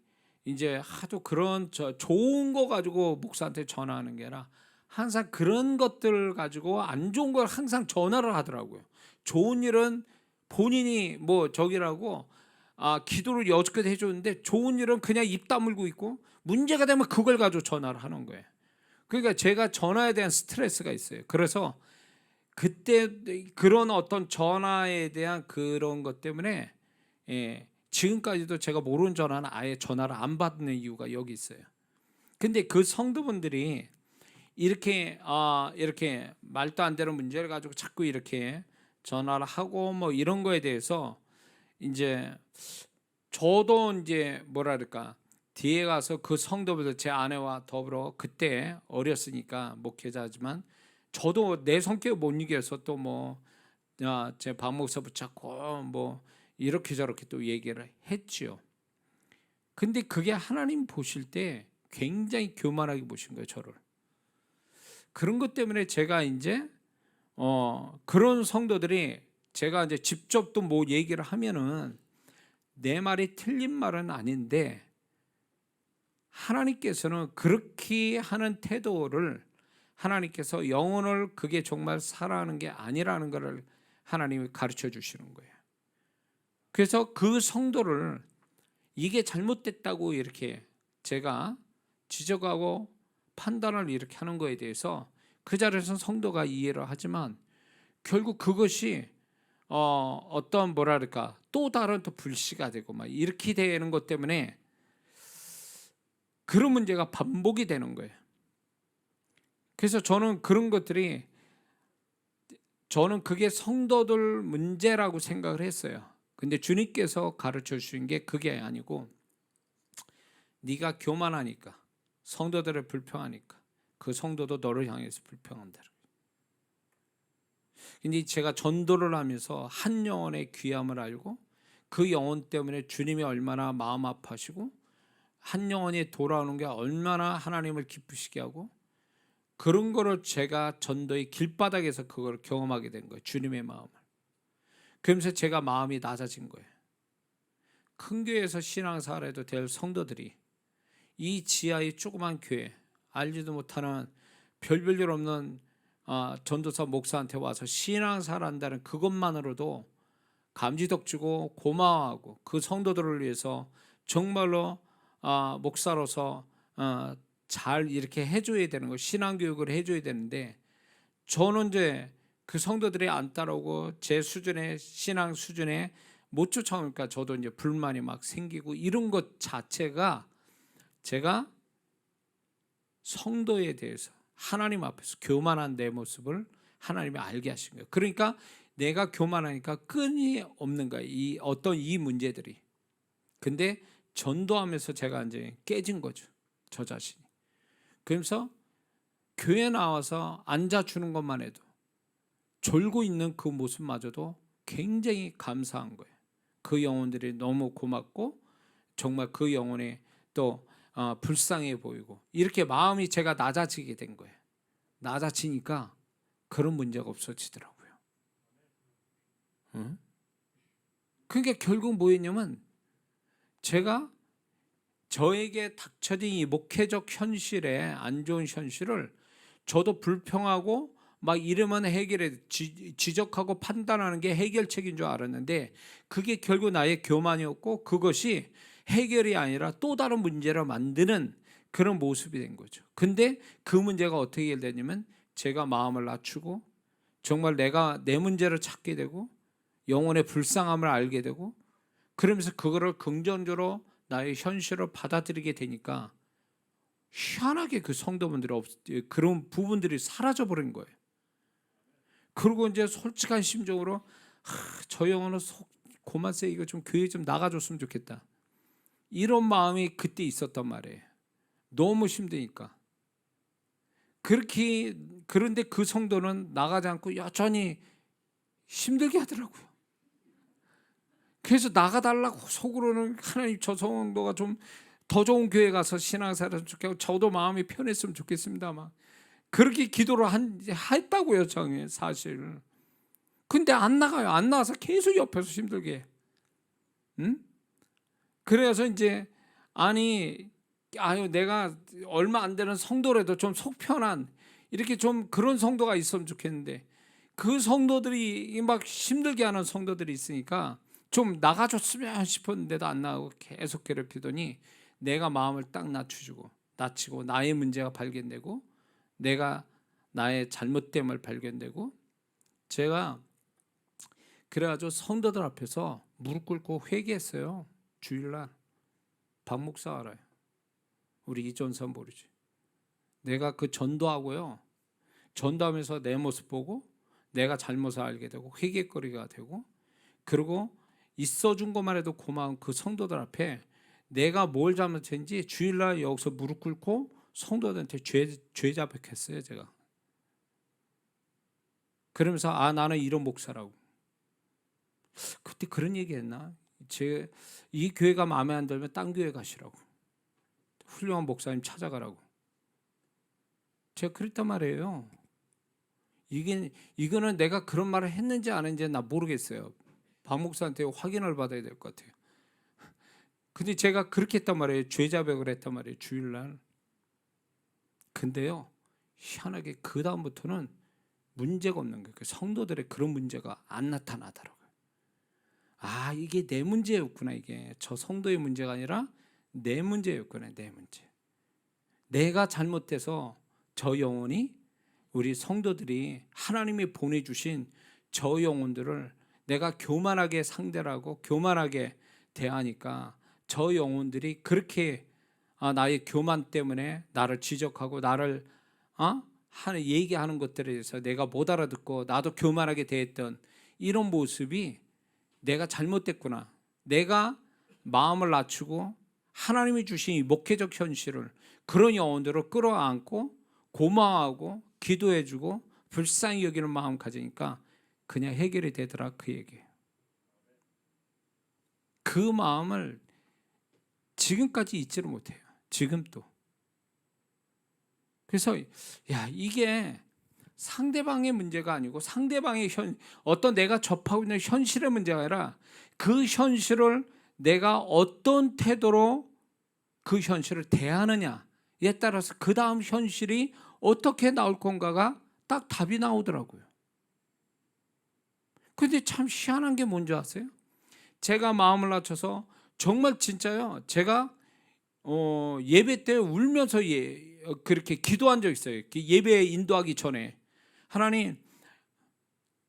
이제 하도 그런 좋은 거 가지고 목사한테 전화하는 게 아니라 항상 그런 것들 가지고 안 좋은 걸 항상 전화를 하더라고요. 좋은 일은 본인이 뭐 저기라고 기도를 여지껏 해줬는데 좋은 일은 그냥 입 다물고 있고 문제가 되면 그걸 가지고 전화를 하는 거예요. 그러니까 제가 전화에 대한 스트레스가 있어요. 그래서 그때 그런 어떤 전화에 대한 그런 것 때문에 지금까지도 제가 모르는 전화는 아예 전화를 안 받는 이유가 여기 있어요. 근데 그 성도분들이 이렇게 말도 안 되는 문제를 가지고 자꾸 이렇게 전화를 하고 뭐 이런 거에 대해서 이제 저도 이제 뭐랄까 뒤에 가서 그 성도분들 제 아내와 더불어 그때 어렸으니까 목회자지만 저도 내 성격 못 이겨서 또 뭐 제 박목사 붙잡고 뭐 이렇게 저렇게 또 얘기를 했지요. 근데 그게 하나님 보실 때 굉장히 교만하게 보신 거예요, 저를. 그런 것 때문에 제가 이제 그런 성도들이 제가 이제 직접 또 뭐 얘기를 하면은 내 말이 틀린 말은 아닌데 하나님께서는 그렇게 하는 태도를 하나님께서 영혼을 그게 정말 사랑하는 게 아니라는 것을 하나님이 가르쳐 주시는 거예요. 그래서 그 성도를 이게 잘못됐다고 이렇게 제가 지적하고 판단을 이렇게 하는 거에 대해서 그 자리에서 성도가 이해를 하지만 결국 그것이 어떤 뭐랄까 또 다른 또 불씨가 되고 막 이렇게 되는 것 때문에 그런 문제가 반복이 되는 거예요. 그래서 저는 그런 것들이 저는 그게 성도들 문제라고 생각을 했어요. 근데 주님께서 가르쳐 주신 게 그게 아니고 네가 교만하니까 성도들을 불평하니까 그 성도도 너를 향해서 불평한다. 근데 제가 전도를 하면서 한 영혼의 귀함을 알고 그 영혼 때문에 주님이 얼마나 마음 아파하시고 한 영혼이 돌아오는 게 얼마나 하나님을 기쁘시게 하고 그런 거를 제가 전도의 길바닥에서 그걸 경험하게 된 거예요. 주님의 마음을. 그러면서 제가 마음이 낮아진 거예요. 큰 교회에서 신앙생활 해도 될 성도들이 이 지하의 조그만 교회 알지도 못하는 별별 없는 전도사 목사한테 와서 신앙생활 한다는 그것만으로도 감지덕지고 고마워하고 그 성도들을 위해서 정말로 목사로서 잘 이렇게 해줘야 되는 거 신앙교육을 해줘야 되는데 저는 이제 그 성도들이 안 따라오고 제 수준의 신앙 수준에 못 쫓아오니까 저도 이제 불만이 막 생기고 이런 것 자체가 제가 성도에 대해서 하나님 앞에서 교만한 내 모습을 하나님이 알게 하신 거예요. 그러니까 내가 교만하니까 끈이 없는 거예요. 이 문제들이. 근데 전도하면서 제가 이제 깨진 거죠. 저 자신이. 그러면서 교회 나와서 앉아주는 것만 해도 졸고 있는 그 모습마저도 굉장히 감사한 거예요. 그 영혼들이 너무 고맙고 정말 그 영혼이 또 불쌍해 보이고 이렇게 마음이 제가 낮아지게 된 거예요. 낮아지니까 그런 문제가 없어지더라고요. 응? 그러니까 결국 뭐였냐면 제가 저에게 닥쳐진 이 목회적 현실에 안 좋은 현실을 저도 불평하고 막 이러면 해결해 지적하고 판단하는 게 해결책인 줄 알았는데 그게 결국 나의 교만이었고 그것이 해결이 아니라 또 다른 문제를 만드는 그런 모습이 된 거죠. 근데 그 문제가 어떻게 해결되냐면 제가 마음을 낮추고 정말 내가 내 문제를 찾게 되고 영혼의 불쌍함을 알게 되고 그러면서 그거를 긍정적으로 나의 현실을 받아들이게 되니까 희한하게 그 성도분들이 그런 부분들이 사라져 버린 거예요. 그리고 이제 솔직한 심정으로 저 영혼은 고만세 이거 좀 교회 좀 나가줬으면 좋겠다. 이런 마음이 그때 있었단 말이에요. 너무 힘드니까. 그런데 그 성도는 나가지 않고 여전히 힘들게 하더라고요. 그래서 나가달라고 속으로는 하나님 저 성도가 좀 더 좋은 교회 가서 신앙생활 했으면 좋겠고 저도 마음이 편했으면 좋겠습니다. 막 그렇게 기도를 했다고요, 정에 사실. 근데 안 나가요. 안 나와서 계속 옆에서 힘들게. 응? 그래서 이제 내가 얼마 안 되는 성도라도 좀 속 편한 이렇게 좀 그런 성도가 있으면 좋겠는데 그 성도들이 막 힘들게 하는 성도들이 있으니까 좀 나가줬으면 싶었는데도 안 나가고 계속 괴롭히더니 내가 마음을 딱 낮추고 나의 문제가 발견되고 내가 나의 잘못됨을 발견되고 제가 그래가지고 성도들 앞에서 무릎 꿇고 회개했어요. 주일날. 박 목사 알아요. 우리 이전선 모르지. 내가 그 전도하고요. 전도하면서 내 모습 보고 내가 잘못을 알게 되고 회개거리가 되고 그리고 있어준 것만 해도 고마운 그 성도들 앞에 내가 뭘 잘못했는지 주일날 여기서 무릎 꿇고 성도들한테 죄 자백했어요. 제가. 그러면서 나는 이런 목사라고. 그때 그런 얘기 했나? 이 교회가 마음에 안 들면 딴 교회 가시라고. 훌륭한 목사님 찾아가라고. 제가 그랬단 말이에요. 이거는 내가 그런 말을 했는지 안 했는지 나 모르겠어요. 박 목사한테 확인을 받아야 될 것 같아요. 근데 제가 그렇게 했단 말이에요. 죄 자백을 했단 말이에요. 주일날. 근데요. 희한하게 그 다음부터는 문제가 없는 거예요. 성도들의 그런 문제가 안 나타나더라고요. 이게 내 문제였구나. 이게 저 성도의 문제가 아니라 내 문제였구나. 내 문제. 내가 잘못돼서 저 영혼이 우리 성도들이 하나님이 보내주신 저 영혼들을 내가 교만하게 상대를 하고 교만하게 대하니까 저 영혼들이 그렇게 나의 교만 때문에 나를 지적하고 나를 얘기하는 것들에 대해서 내가 못 알아듣고 나도 교만하게 대했던 이런 모습이 내가 잘못됐구나. 내가 마음을 낮추고 하나님이 주신 이 목회적 현실을 그런 영혼들을 끌어안고 고마워하고 기도해주고 불쌍히 여기는 마음 가지니까 그냥 해결이 되더라. 그 얘기예요. 그 마음을 지금까지 잊지를 못해요. 지금도. 그래서 이게 상대방의 문제가 아니고 상대방의 어떤 내가 접하고 있는 현실의 문제가 아니라 그 현실을 내가 어떤 태도로 그 현실을 대하느냐에 따라서 그 다음 현실이 어떻게 나올 건가가 딱 답이 나오더라고요. 근데 참 희한한 게 뭔지 아세요? 제가 마음을 낮춰서 정말 진짜요. 제가 예배 때 울면서 그렇게 기도한 적 있어요. 예배 인도하기 전에 하나님,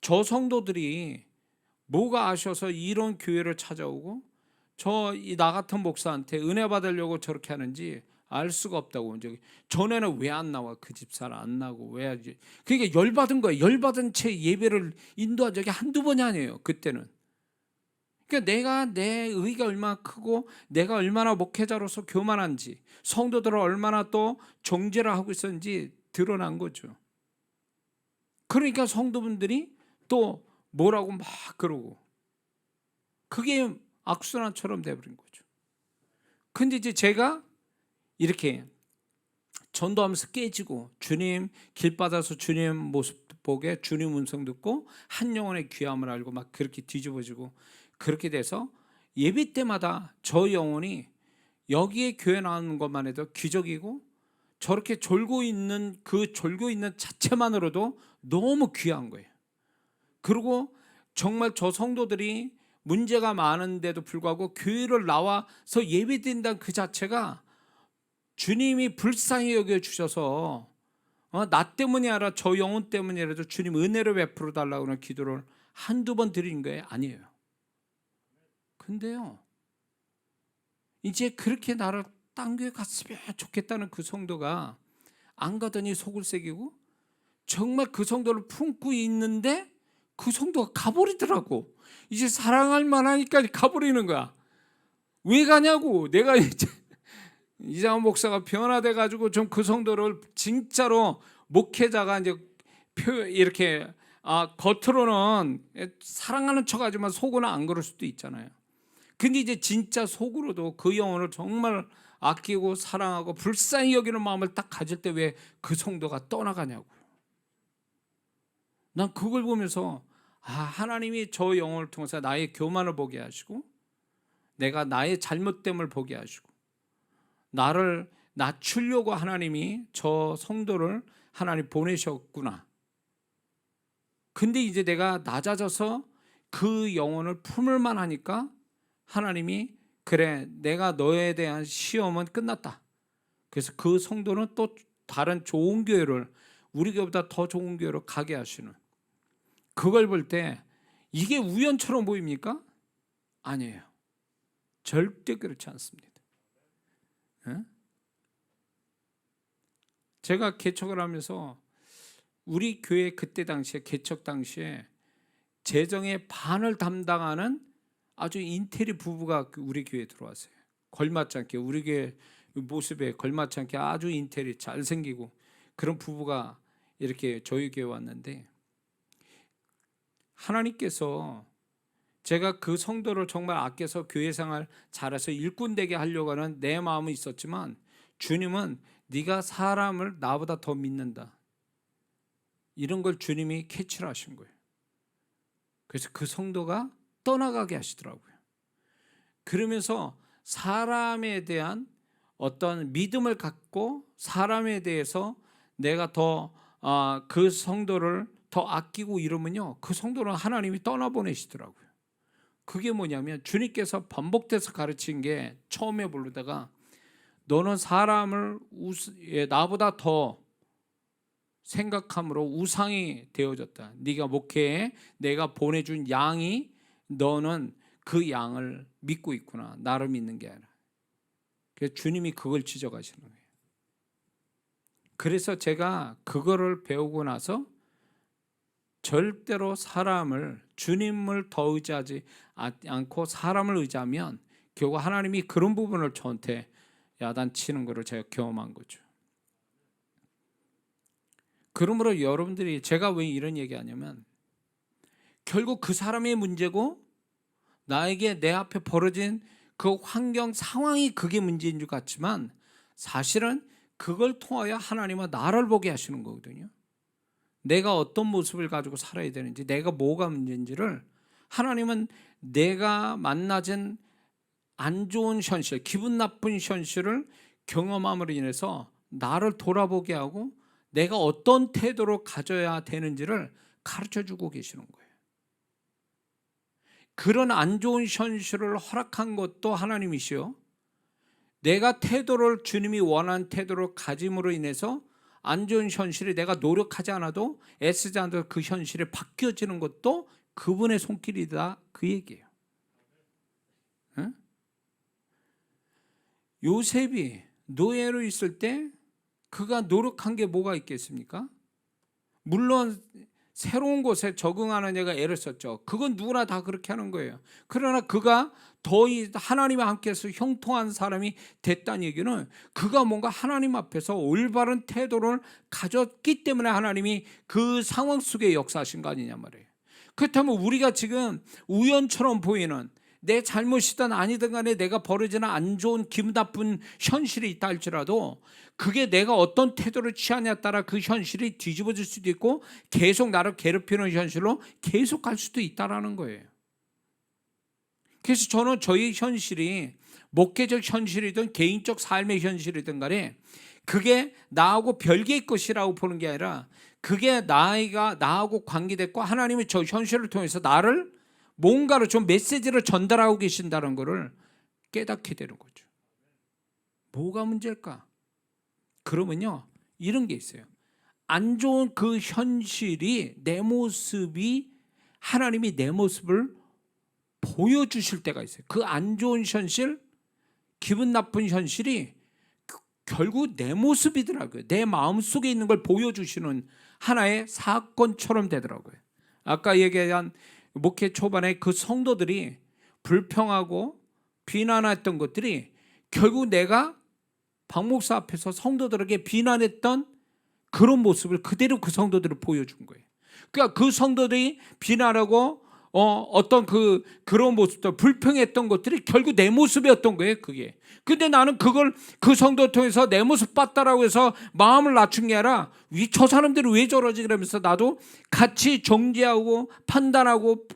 저 성도들이 뭐가 아셔서 이런 교회를 찾아오고 나 같은 목사한테 은혜 받으려고 저렇게 하는지 알 수가 없다고. 전에는 왜 안 나와? 그 집사는 안 나고 왜 하지? 그러니까 열받은 거예요. 열받은 채 예배를 인도한 적이 한두 번이 아니에요. 그때는. 그러니까 내가 내 의가 얼마나 크고 내가 얼마나 목회자로서 교만한지 성도들을 얼마나 또 정죄를 하고 있었는지 드러난 거죠. 그러니까 성도분들이 또 뭐라고 막 그러고 그게 악순환처럼 돼버린 거죠. 근데 이제 제가 이렇게 전도하면서 깨지고 주님 길 받아서 주님 모습 보게 주님 음성 듣고 한 영혼의 귀함을 알고 막 그렇게 뒤집어지고 그렇게 돼서 예배 때마다 저 영혼이 여기에 교회 나오는 것만 해도 기적이고 저렇게 졸고 있는 그 졸고 있는 자체만으로도 너무 귀한 거예요. 그리고 정말 저 성도들이 문제가 많은데도 불구하고 교회를 나와서 예배드린다는 그 자체가 주님이 불쌍히 여겨주셔서 나 때문이 아니라 저 영혼 때문이라도 주님 은혜를 베풀어 달라고 하는 기도를 한두 번 드린 게 아니에요. 근데요 이제 그렇게 나를 딴 교회 갔으면 좋겠다는 그 성도가 안 가더니 속을 새기고 정말 그 성도를 품고 있는데 그 성도가 가버리더라고. 이제 사랑할 만하니까 가버리는 거야. 왜 가냐고. 내가 이제 이장원 목사가 변화돼 가지고 좀 그 성도를 진짜로 목회자가 이제 이렇게 겉으로는 사랑하는 척하지만 속으로는 안 그럴 수도 있잖아요. 근데 이제 진짜 속으로도 그 영혼을 정말 아끼고 사랑하고 불쌍히 여기는 마음을 딱 가질 때 왜 그 성도가 떠나가냐고요. 난 그걸 보면서 하나님이 저 영혼을 통해서 나의 교만을 보게 하시고 내가 나의 잘못됨을 보게 하시고 나를 낮추려고 하나님이 저 성도를 하나님 보내셨구나. 근데 이제 내가 낮아져서 그 영혼을 품을 만하니까 하나님이 그래, 내가 너에 대한 시험은 끝났다. 그래서 그 성도는 또 다른 좋은 교회를, 우리 교회보다 더 좋은 교회로 가게 하시는, 그걸 볼 때 이게 우연처럼 보입니까? 아니에요. 절대 그렇지 않습니다. 제가 개척을 하면서 우리 교회 그때 당시에, 개척 당시에 재정의 반을 담당하는 아주 인테리 부부가 우리 교회에 들어왔어요. 걸맞지 않게, 우리 교회 모습에 걸맞지 않게 아주 인테리 잘생기고 그런 부부가 이렇게 저희 교회에 왔는데, 하나님께서 제가 그 성도를 정말 아껴서 교회 생활 잘해서 일꾼 되게 하려고 하는 내 마음은 있었지만, 주님은 네가 사람을 나보다 더 믿는다, 이런 걸 주님이 캐치를 하신 거예요. 그래서 그 성도가 떠나가게 하시더라고요. 그러면서 사람에 대한 어떤 믿음을 갖고 사람에 대해서 내가 더 그 성도를 더 아끼고 이러면요, 그 성도는 하나님이 떠나보내시더라고요. 그게 뭐냐면, 주님께서 반복돼서 가르친 게, 처음에 부르다가 너는 사람을 나보다 더 생각함으로 우상이 되어졌다. 네가 목회에 내가 보내준 양이, 너는 그 양을 믿고 있구나, 나를 믿는 게 아니라. 그래서 주님이 그걸 지적하시는 거예요. 그래서 제가 그거를 배우고 나서 절대로 사람을, 주님을 더 의지하지 않고 사람을 의지하면 결국 하나님이 그런 부분을 저한테 야단치는 것을 제가 경험한 거죠. 그러므로 여러분들이, 제가 왜 이런 얘기하냐면, 결국 그 사람의 문제고 나에게 내 앞에 벌어진 그 환경 상황이 그게 문제인 줄 같지만, 사실은 그걸 통하여 하나님은 나를 보게 하시는 거거든요. 내가 어떤 모습을 가지고 살아야 되는지, 내가 뭐가 문제인지를 하나님은 내가 만나진 안 좋은 현실, 기분 나쁜 현실을 경험함으로 인해서 나를 돌아보게 하고 내가 어떤 태도로 가져야 되는지를 가르쳐주고 계시는 거예요. 그런 안 좋은 현실을 허락한 것도 하나님이시요, 내가 태도를 주님이 원하는 태도로 가짐으로 인해서 안 좋은 현실이 내가 노력하지 않아도, 애쓰지 않아도 그 현실이 바뀌어지는 것도 그분의 손길이다, 그 얘기예요. 응? 요셉이 노예로 있을 때 그가 노력한 게 뭐가 있겠습니까? 물론 새로운 곳에 적응하는 애가 애를 썼죠. 그건 누구나 다 그렇게 하는 거예요. 그러나 그가 더 하나님과 함께해서 형통한 사람이 됐다는 얘기는, 그가 뭔가 하나님 앞에서 올바른 태도를 가졌기 때문에 하나님이 그 상황 속에 역사하신 거 아니냐 말이에요. 그렇다면 우리가 지금 우연처럼 보이는, 내 잘못이든 아니든 간에 내가 벌어지는 안 좋은 기분 나쁜 현실이 있다 할지라도, 그게 내가 어떤 태도를 취하냐에 따라 그 현실이 뒤집어질 수도 있고 계속 나를 괴롭히는 현실로 계속 갈 수도 있다라는 거예요. 그래서 저는 저희 현실이 목회적 현실이든 개인적 삶의 현실이든 간에 그게 나하고 별개의 것이라고 보는 게 아니라, 그게 나하고 관계됐고 하나님이 저 현실을 통해서 나를 뭔가로 좀 메시지를 전달하고 계신다는 것을 깨닫게 되는 거죠. 뭐가 문제일까? 그러면요, 이런 게 있어요. 안 좋은 그 현실이, 내 모습이, 하나님이 내 모습을 보여주실 때가 있어요. 그 안 좋은 현실, 기분 나쁜 현실이 결국 내 모습이더라고요. 내 마음속에 있는 걸 보여주시는 하나의 사건처럼 되더라고요. 아까 얘기한 목회 초반에 그 성도들이 불평하고 비난했던 것들이 결국 내가 박 목사 앞에서 성도들에게 비난했던 그런 모습을 그대로 그 성도들을 보여준 거예요. 그러니까 그 성도들이 비난하고 어떤 그런 모습들, 불평했던 것들이 결국 내 모습이었던 거예요, 그게. 근데 나는 그걸 그 성도 통해서 내 모습 봤다라고 해서 마음을 낮춘 게 아니라, 저 사람들이 왜 저러지 그러면서 나도 같이 정죄하고 판단하고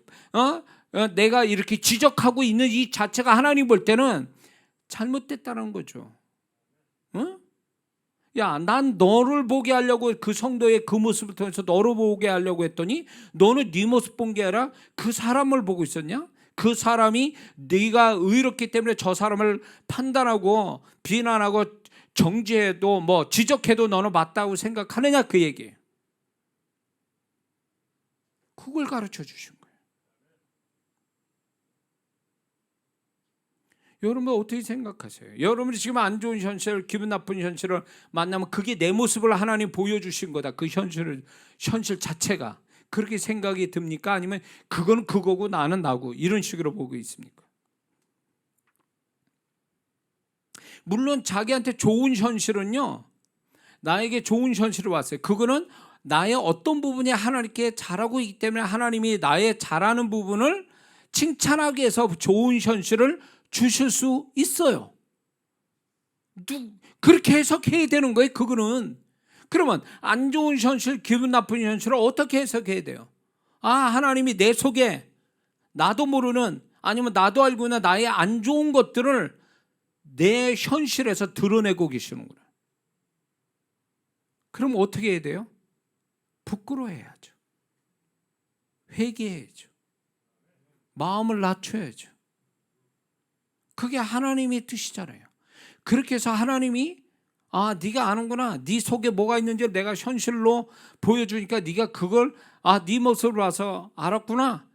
내가 이렇게 지적하고 있는 이 자체가 하나님 볼 때는 잘못됐다는 거죠. 야, 난 너를 보게 하려고 그 성도의 그 모습을 통해서 너를 보게 하려고 했더니 너는 네 모습 본 게 아니라 그 사람을 보고 있었냐? 그 사람이 네가 의롭기 때문에 저 사람을 판단하고 비난하고 정죄해도 뭐 지적해도 너는 맞다고 생각하느냐, 그 얘기예요. 그걸 가르쳐 주신 거예요. 여러분 어떻게 생각하세요? 여러분이 지금 안 좋은 현실, 기분 나쁜 현실을 만나면 그게 내 모습을 하나님 보여주신 거다. 그 현실 자체가 그렇게 생각이 듭니까? 아니면 그건 그거고 나는 나고 이런 식으로 보고 있습니까? 물론 자기한테 좋은 현실은요, 나에게 좋은 현실을 왔어요. 그거는 나의 어떤 부분이 하나님께 잘하고 있기 때문에 하나님이 나의 잘하는 부분을 칭찬하기 위해서 좋은 현실을 주실 수 있어요. 그렇게 해석해야 되는 거예요. 그거는. 그러면 안 좋은 현실, 기분 나쁜 현실을 어떻게 해석해야 돼요? 아, 하나님이 내 속에 나도 모르는, 아니면 나도 알고 있는 나의 안 좋은 것들을 내 현실에서 드러내고 계시는구나. 그럼 어떻게 해야 돼요? 부끄러워해야죠. 회개해야죠. 마음을 낮춰야죠. 그게 하나님의 뜻이잖아요. 그렇게 해서 하나님이 네가 아는구나. 네 속에 뭐가 있는지 내가 현실로 보여주니까 네가 그걸 네 모습으로 와서 알았구나.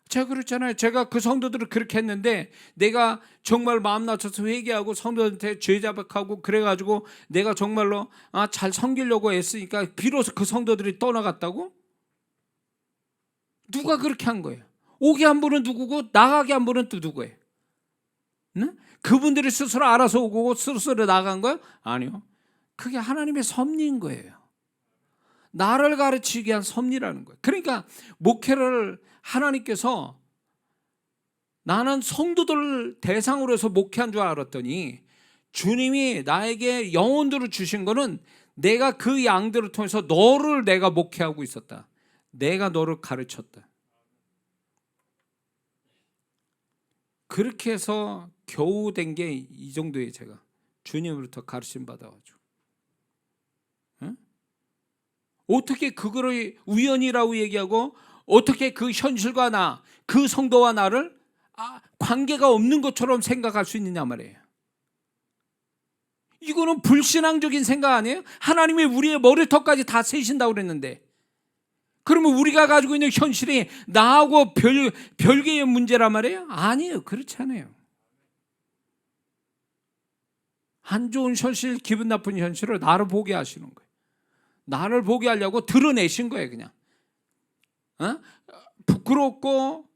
제가 그랬잖아요. 제가 그 성도들을 그렇게 했는데 내가 정말 마음 낮춰서 회개하고 성도한테 죄 자백하고 그래가지고 내가 정말로 잘 섬기려고 했으니까 비로소 그 성도들이 떠나갔다고? 누가 그렇게 한 거예요? 오게 한 분은 누구고 나가게 한 분은 또 누구예요? 네? 그분들이 스스로 알아서 오고 스스로 나간 거예요? 아니요. 그게 하나님의 섭리인 거예요. 나를 가르치기 위한 섭리라는 거예요. 그러니까 목회를 하나님께서 나는 성도들 대상으로 해서 목회한 줄 알았더니 주님이 나에게 영혼들을 주신 거는 내가 그 양들을 통해서 너를 내가 목회하고 있었다. 내가 너를 가르쳤다. 그렇게 해서 겨우 된 게 이 정도예요. 제가 주님으로부터 가르침 받아가지고 어떻게 그거를 우연이라고 얘기하고 어떻게 그 현실과 나, 그 성도와 나를 관계가 없는 것처럼 생각할 수 있느냐 말이에요. 이거는 불신앙적인 생각 아니에요? 하나님이 우리의 머리털까지 다 세신다고 그랬는데 그러면 우리가 가지고 있는 현실이 나하고 별개의 문제란 말이에요? 아니에요. 그렇지 않아요. 안 좋은 현실, 기분 나쁜 현실을 나를 보게 하시는 거예요. 나를 보게 하려고 드러내신 거예요. 그냥 부끄럽고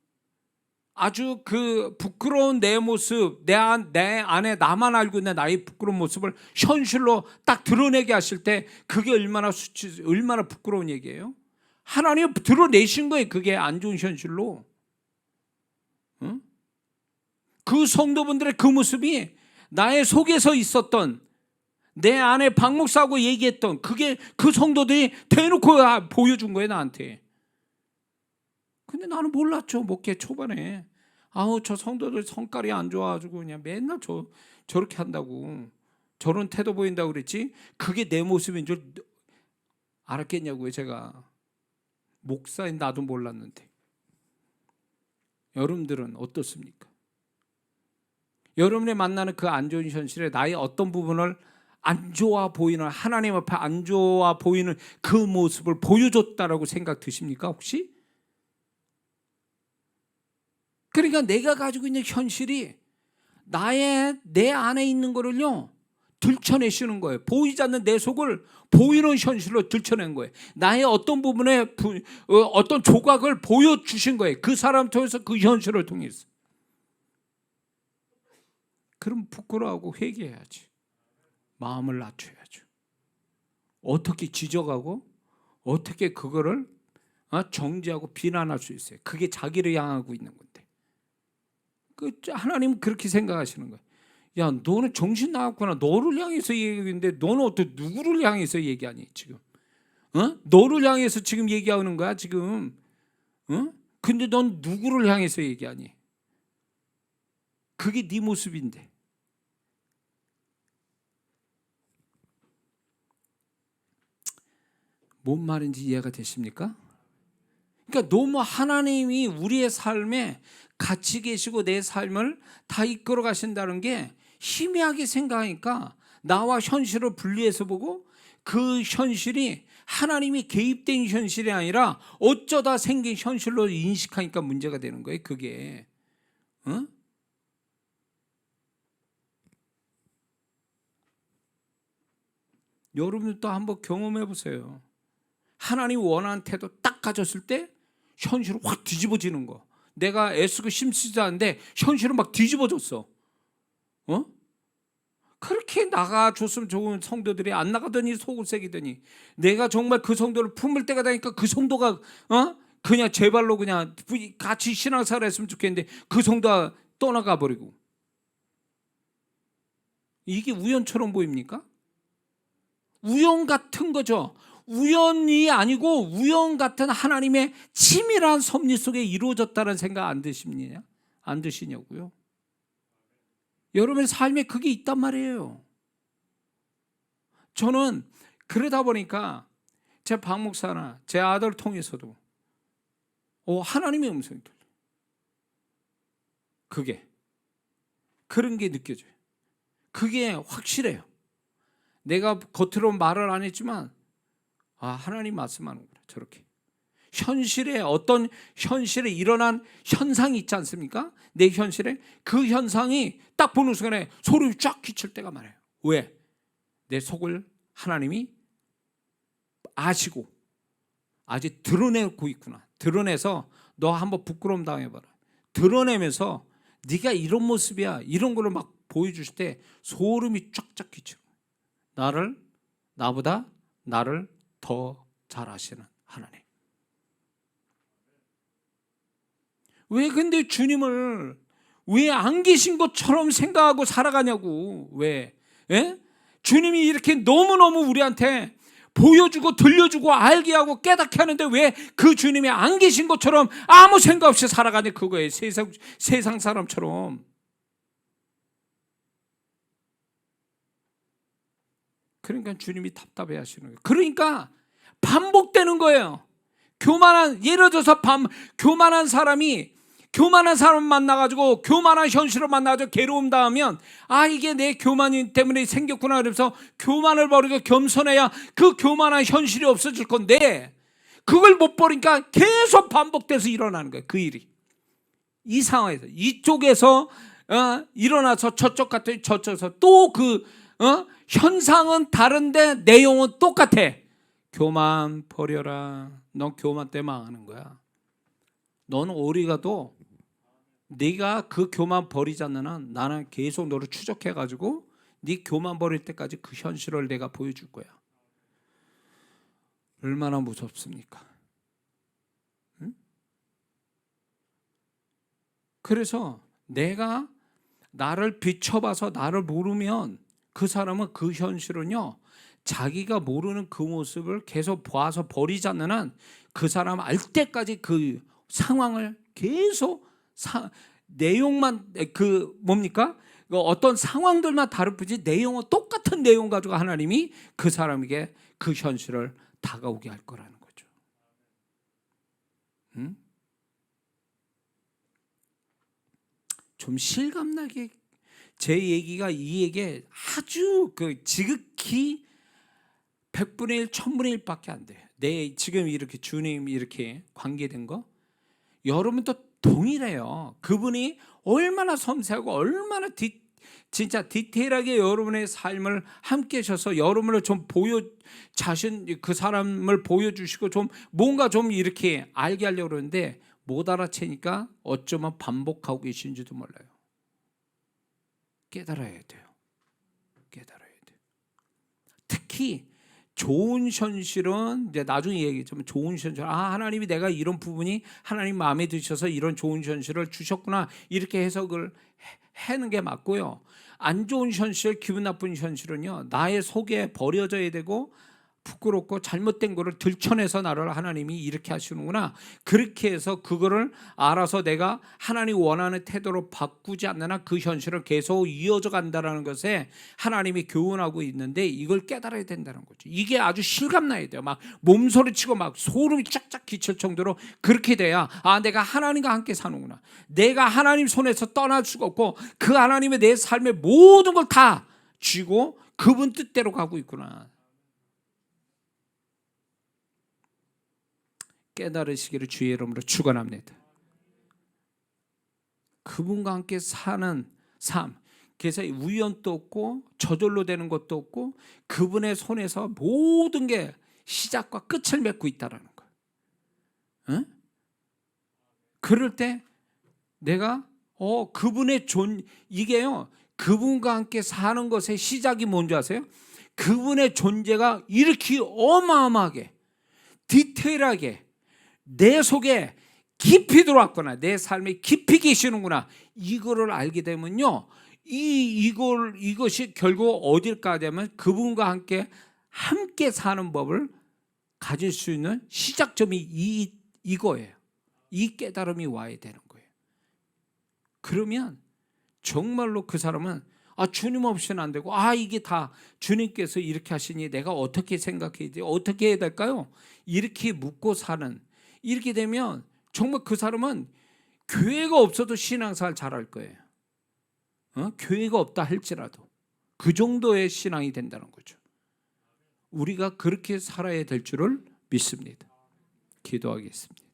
아주 그 부끄러운 내 모습, 내 안에 나만 알고 있는 나의 부끄러운 모습을 현실로 딱 드러내게 하실 때 그게 얼마나 부끄러운 얘기예요. 하나님 드러내신 거예요. 그게 안 좋은 현실로. 그 성도분들의 그 모습이 나의 속에서 있었던, 내 안에 박 목사하고 얘기했던 그게 그 성도들이 대놓고 보여준 거예요. 나한테. 근데 나는 몰랐죠. 목회 초반에 저 성도들 성깔이 안 좋아가지고 그냥 맨날 저렇게 한다고, 저런 태도 보인다고 그랬지 그게 내 모습인 줄 알았겠냐고요. 제가 목사인 나도 몰랐는데. 여러분들은 어떻습니까? 여러분이 만나는 그 안 좋은 현실에 나의 어떤 부분을 안 좋아 보이는, 하나님 앞에 안 좋아 보이는 그 모습을 보여줬다라고 생각 드십니까 혹시? 그러니까 내가 가지고 있는 현실이 내 안에 있는 거를요 들춰내시는 거예요. 보이지 않는 내 속을 보이는 현실로 들춰낸 거예요. 나의 어떤 부분에 어떤 조각을 보여주신 거예요. 그 사람 통해서, 그 현실을 통해서. 그럼 부끄러워하고 회개해야지. 마음을 낮춰야죠. 어떻게 지적하고 어떻게 그거를 정죄하고 비난할 수 있어요. 그게 자기를 향하고 있는 건데. 하나님은 그렇게 생각하시는 거예요. 야, 너는 정신 나갔구나. 너를 향해서 얘기했는데 너는 어떻게 누구를 향해서 얘기하니 지금? 너를 향해서 지금 얘기하는 거야 지금. 근데 넌 누구를 향해서 얘기하니? 그게 네 모습인데. 뭔 말인지 이해가 되십니까? 그러니까 너무 하나님이 우리의 삶에 같이 계시고 내 삶을 다 이끌어 가신다는 게 희미하게 생각하니까 나와 현실을 분리해서 보고 그 현실이 하나님이 개입된 현실이 아니라 어쩌다 생긴 현실로 인식하니까 문제가 되는 거예요. 그게. 어? 여러분도 한번 경험해 보세요. 하나님 원하는 태도 딱 가졌을 때 현실은 확 뒤집어지는 거. 내가 애쓰고 힘쓰지 않는데 현실은 막 뒤집어졌어. 어? 그렇게 나가줬으면 좋은 성도들이 안 나가더니 속을 새기더니 내가 정말 그 성도를 품을 때가 되니까 그 성도가 그냥 제 발로 그냥 같이 신앙생활 했으면 좋겠는데 그 성도가 떠나가 버리고. 이게 우연처럼 보입니까? 우연 같은 거죠. 우연이 아니고 우연 같은 하나님의 치밀한 섭리 속에 이루어졌다는 생각 안 드시냐? 안 드시냐고요? 여러분의 삶에 그게 있단 말이에요. 저는 그러다 보니까 제 박 목사나 제 아들 통해서도 하나님의 음성이 들려요. 그게 그런 게 느껴져요. 그게 확실해요. 내가 겉으로 말을 안 했지만 하나님 말씀하는구나. 저렇게 현실에 어떤 현실에 일어난 현상이 있지 않습니까? 내 현실에 그 현상이 딱 보는 순간에 소름이 쫙 끼칠 때가 많아요. 왜? 내 속을 하나님이 아시고 아직 드러내고 있구나. 드러내서 너 한번 부끄러움 당해봐라. 드러내면서 네가 이런 모습이야 이런 걸로 막 보여주실 때 소름이 쫙쫙 끼쳐. 나보다 나를 더 잘 아시는 하나님. 왜 근데 주님을 왜 안 계신 것처럼 생각하고 살아가냐고. 왜? 예? 주님이 이렇게 너무너무 우리한테 보여주고 들려주고 알게 하고 깨닫게 하는데 왜 그 주님이 안 계신 것처럼 아무 생각 없이 살아가냐 그거예요. 세상 사람처럼. 그러니까 주님이 답답해 하시는 거예요. 그러니까 반복되는 거예요. 예를 들어서 교만한 사람 만나가지고 교만한 현실을 만나가지고 괴로움 당하면 이게 내 교만 때문에 생겼구나. 그래서 교만을 버리고 겸손해야 그 교만한 현실이 없어질 건데 그걸 못 버리니까 계속 반복돼서 일어나는 거예요. 그 일이 이 상황에서 이쪽에서 일어나서 저쪽 같아 저쪽에서 또 그 현상은 다른데 내용은 똑같아. 교만 버려라. 넌 교만 때문에 망하는 거야. 너는 어디 가도 네가 그 교만 버리지 않는 한 나는 계속 너를 추적해가지고 네 교만 버릴 때까지 그 현실을 내가 보여줄 거야. 얼마나 무섭습니까? 응? 그래서 내가 나를 비춰봐서 나를 모르면 그 사람은 그 현실은요 자기가 모르는 그 모습을 계속 봐서 버리지 않는 한 그 사람 알 때까지 그 상황을 계속 내용만 뭡니까? 어떤 상황들만 다를 뿐이지 내용은 똑같은 내용 가지고 하나님이 그 사람에게 그 현실을 다가오게 할 거라는 거죠. 응? 좀 실감나게 제 얘기가 이 얘기에 아주 지극히 100분의 1, 1000분의 1밖에 안 돼요. 지금 이렇게 주님이 이렇게 관계된 거 여러분도 동일해요. 그분이 얼마나 섬세하고 얼마나 진짜 디테일하게 여러분의 삶을 함께 하셔서 여러분을 좀 그 사람을 보여주시고 좀 뭔가 좀 이렇게 알게 하려고 그러는데 못 알아채니까 어쩌면 반복하고 계신지도 몰라요. 깨달아야 돼요. 특히 좋은 현실은 이제 나중에 얘기했지만 좋은 현실 하나님이 내가 이런 부분이 하나님 마음에 드셔서 이런 좋은 현실을 주셨구나 이렇게 해석을 하는 게 맞고요. 안 좋은 현실 기분 나쁜 현실은요 나의 속에 버려져야 되고 부끄럽고 잘못된 거를 들춰내서 나를 하나님이 이렇게 하시는구나. 그렇게 해서 그거를 알아서 내가 하나님 원하는 태도로 바꾸지 않는 한 그 현실을 계속 이어져 간다는 것에 하나님이 교훈하고 있는데, 이걸 깨달아야 된다는 거죠. 이게 아주 실감나야 돼요. 막 몸소리치고 막 소름이 쫙쫙 끼칠 정도로 그렇게 돼야 내가 하나님과 함께 사는구나. 내가 하나님 손에서 떠날 수가 없고 그 하나님의 내 삶의 모든 걸 다 쥐고 그분 뜻대로 가고 있구나. 깨달으시기를 주의 이름으로 축원합니다. 그분과 함께 사는 삶, 그래서 우연도 없고 저절로 되는 것도 없고 그분의 손에서 모든 게 시작과 끝을 맺고 있다라는 거예요. 응? 그럴 때 내가 그분의 이게요, 그분과 함께 사는 것의 시작이 뭔지 아세요? 그분의 존재가 이렇게 어마어마하게 디테일하게 내 속에 깊이 들어왔구나, 내 삶에 깊이 계시는구나, 이거를 알게 되면요, 이것이 결국 어딜까 되면 그분과 함께 사는 법을 가질 수 있는 시작점이 이거예요. 이 깨달음이 와야 되는 거예요. 그러면 정말로 그 사람은 주님 없이는 안 되고 이게 다 주님께서 이렇게 하시니 내가 어떻게 생각해야 돼요? 어떻게 해야 될까요? 이렇게 묻고 사는, 이렇게 되면 정말 그 사람은 교회가 없어도 신앙생활 잘할 거예요. 교회가 없다 할지라도 그 정도의 신앙이 된다는 거죠. 우리가 그렇게 살아야 될 줄을 믿습니다. 기도하겠습니다.